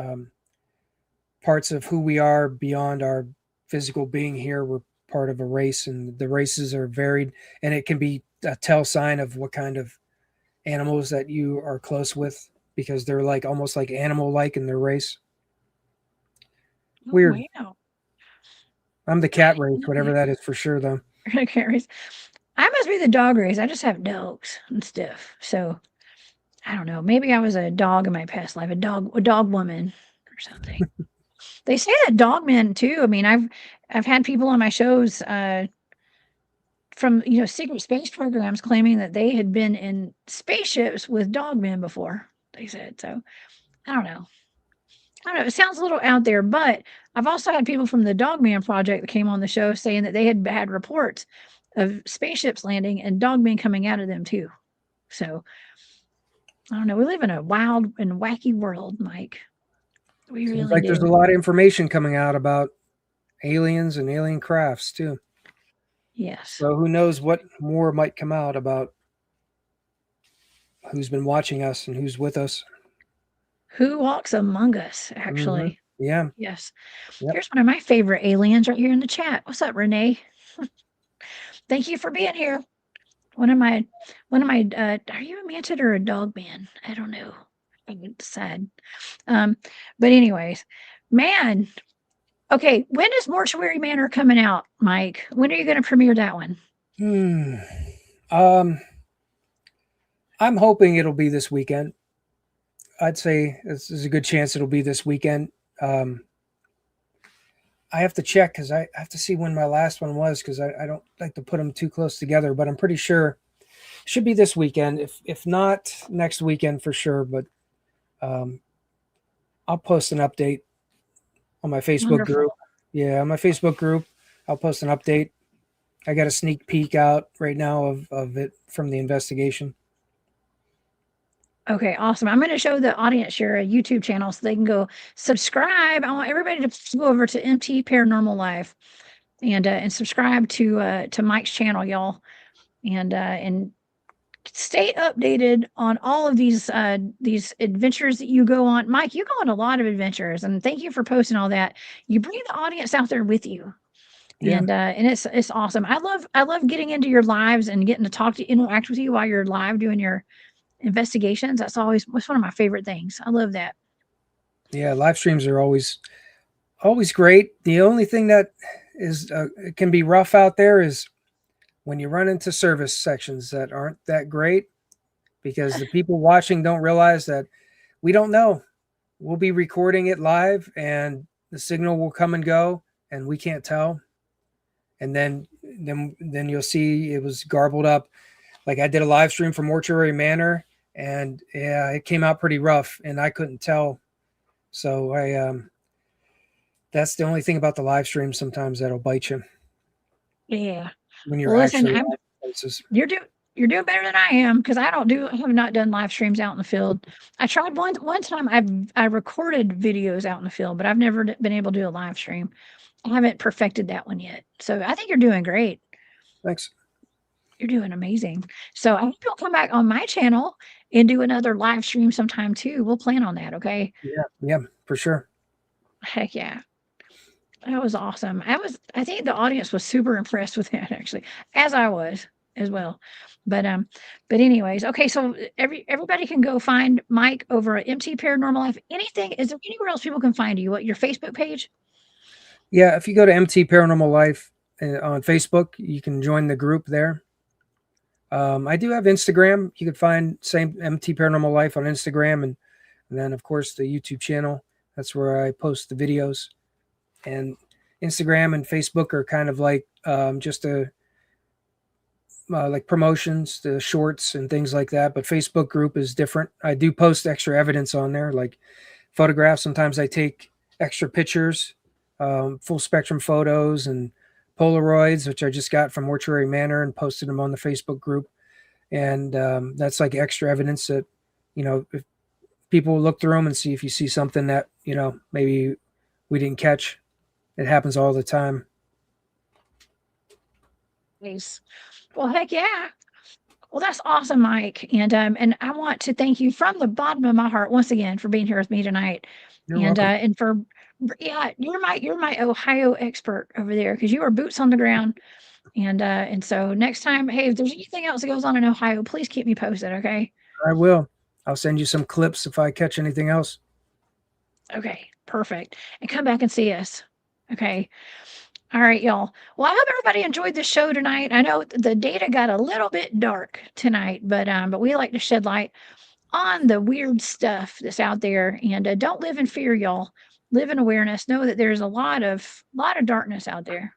parts of who we are beyond our physical being here. We're part of a race, and the races are varied, and it can be a tell sign of what kind of animals that you are close with, because they're like almost like animal-like in their race. Weird. Oh, wow. I'm the cat race, whatever that is for sure, though. Cat race. I must be the dog race. I just have dogs and stuff. So I don't know. Maybe I was a dog in my past life, a dog woman or something. They say that dogmen too. I mean, I've had people on my shows from secret space programs claiming that they had been in spaceships with dogmen before. They said so. I don't know. It sounds a little out there, but I've also had people from the Dogman Project that came on the show saying that they had had reports of spaceships landing and dogmen coming out of them too. So I don't know. We live in a wild and wacky world, Mike. We Seems really like do. there's a lot of information coming out about aliens and alien crafts too. Yes. So who knows what more might come out about who's been watching us and who's with us. Who walks among us, actually. Yeah. Yes. Yep. Here's one of my favorite aliens right here in the chat. What's up, Renee? Thank you for being here. One of my, are you a mantid or a dogman? I don't know. I haven't decided. But anyways, man. Okay, when is Mortuary Manor coming out, Mike? When are you going to premiere that one? I'm hoping it'll be this weekend. I'd say there's a good chance it'll be this weekend. I have to check because I have to see when my last one was because I don't like to put them too close together, but I'm pretty sure it should be this weekend. If not next weekend for sure, but I'll post an update on my Facebook group. Yeah, on my Facebook group, I'll post an update. I got a sneak peek out right now of it from the investigation. Okay, awesome. I'm going to show the audience your YouTube channel so they can go subscribe. I want everybody to go over to MT Paranormal Live and subscribe to Mike's channel, y'all, and stay updated on all of these adventures that you go on. Mike, you go on a lot of adventures, and thank you for posting all that. You bring the audience out there with you. Yeah. And it's awesome. I love getting into your lives and getting to interact with you while you're live doing your investigations. That's one of my favorite things. I love that. Yeah, live streams are always great. The only thing that is it can be rough out there is when you run into service sections that aren't that great, because the people watching don't realize that we don't know. We'll be recording it live and the signal will come and go and we can't tell. And then you'll see it was garbled up. Like I did a live stream for Mortuary Manor and yeah, it came out pretty rough and I couldn't tell. So that's the only thing about the live stream sometimes that'll bite you. Yeah. When you're actually you're doing better than I am because I have not done live streams out in the field. I tried one time. I recorded videos out in the field, but I've never been able to do a live stream. I haven't perfected that one yet. So I think you're doing great. Thanks. You're doing amazing. So I hope you'll come back on my channel and do another live stream sometime too. We'll plan on that. Okay. Yeah, for sure. Heck yeah. That was awesome. I think the audience was super impressed with that actually, as I was as well. But anyways, okay. So everybody can go find Mike over at MT Paranormal Life. Is there anywhere else people can find you? What, your Facebook page? Yeah, if you go to MT Paranormal Life on Facebook, you can join the group there. I do have Instagram. You could find same MT Paranormal Life on Instagram, and then of course the YouTube channel. That's where I post the videos. And Instagram and Facebook are kind of like just like promotions, the shorts and things like that. But Facebook group is different. I do post extra evidence on there, like photographs. Sometimes I take extra pictures, full spectrum photos and Polaroids, which I just got from Mortuary Manor and posted them on the Facebook group. And that's like extra evidence that, if people look through them and see if you see something that, maybe we didn't catch. It happens all the time. Nice. Well, heck yeah. Well, that's awesome, Mike. And I want to thank you from the bottom of my heart once again for being here with me tonight. You're welcome. You're my Ohio expert over there because you are boots on the ground. And so next time, hey, if there's anything else that goes on in Ohio, please keep me posted, okay? I will. I'll send you some clips if I catch anything else. Okay, perfect. And come back and see us. Okay. All right, y'all. Well, I hope everybody enjoyed the show tonight. I know the data got a little bit dark tonight, but we like to shed light on the weird stuff that's out there. And don't live in fear, y'all. Live in awareness. Know that there's a lot of darkness out there.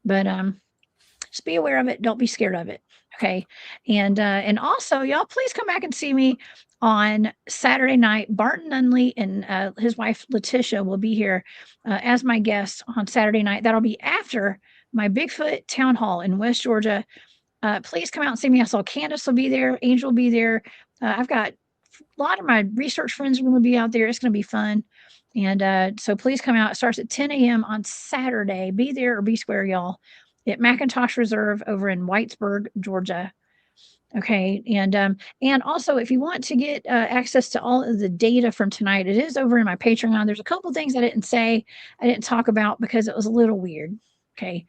But just be aware of it. Don't be scared of it. Okay. And also, y'all, please come back and see me on Saturday night. Barton Nunley and his wife Letitia will be here as my guests on Saturday night. That'll be after my Bigfoot town hall in West Georgia. Please come out and see me. I saw Candace will be there. Angel will be there. I've got a lot of my research friends are going to be out there. It's going to be fun. And so please come out. It starts at 10 a.m. on Saturday. Be there or be square, y'all. at McIntosh Reserve over in Whitesburg, Georgia. Okay, and also if you want to get access to all of the data from tonight, it is over in my Patreon. There's a couple things I didn't talk about because it was a little weird. Okay,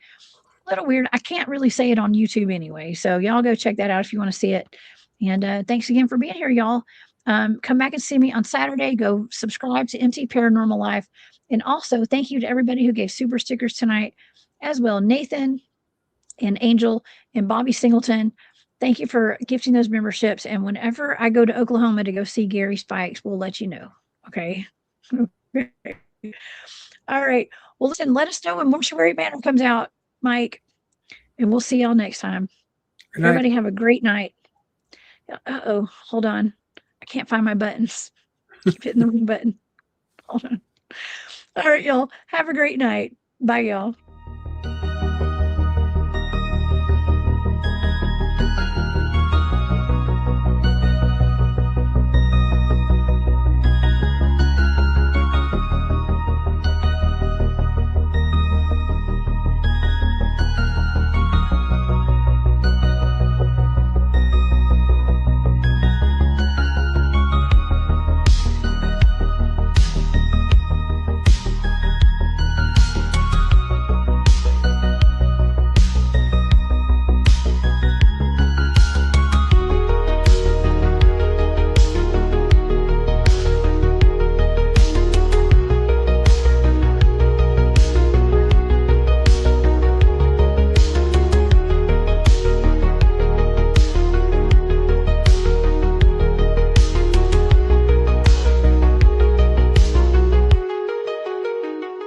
a little weird. I can't really say it on YouTube anyway, so y'all go check that out if you want to see it. And thanks again for being here, y'all. Come back and see me on Saturday. Go subscribe to MT Paranormal Life, and also thank you to everybody who gave super stickers tonight, as well. Nathan and Angel and Bobby Singleton. Thank you for gifting those memberships. And whenever I go to Oklahoma to go see Gary Spikes, we'll let you know. Okay. All right. Well, listen, let us know when Mortuary Manor comes out, Mike. And we'll see y'all next time. Everybody have a great night. Uh-oh. Hold on. I can't find my buttons. Keep hitting the wrong button. Hold on. All right, y'all. Have a great night. Bye, y'all.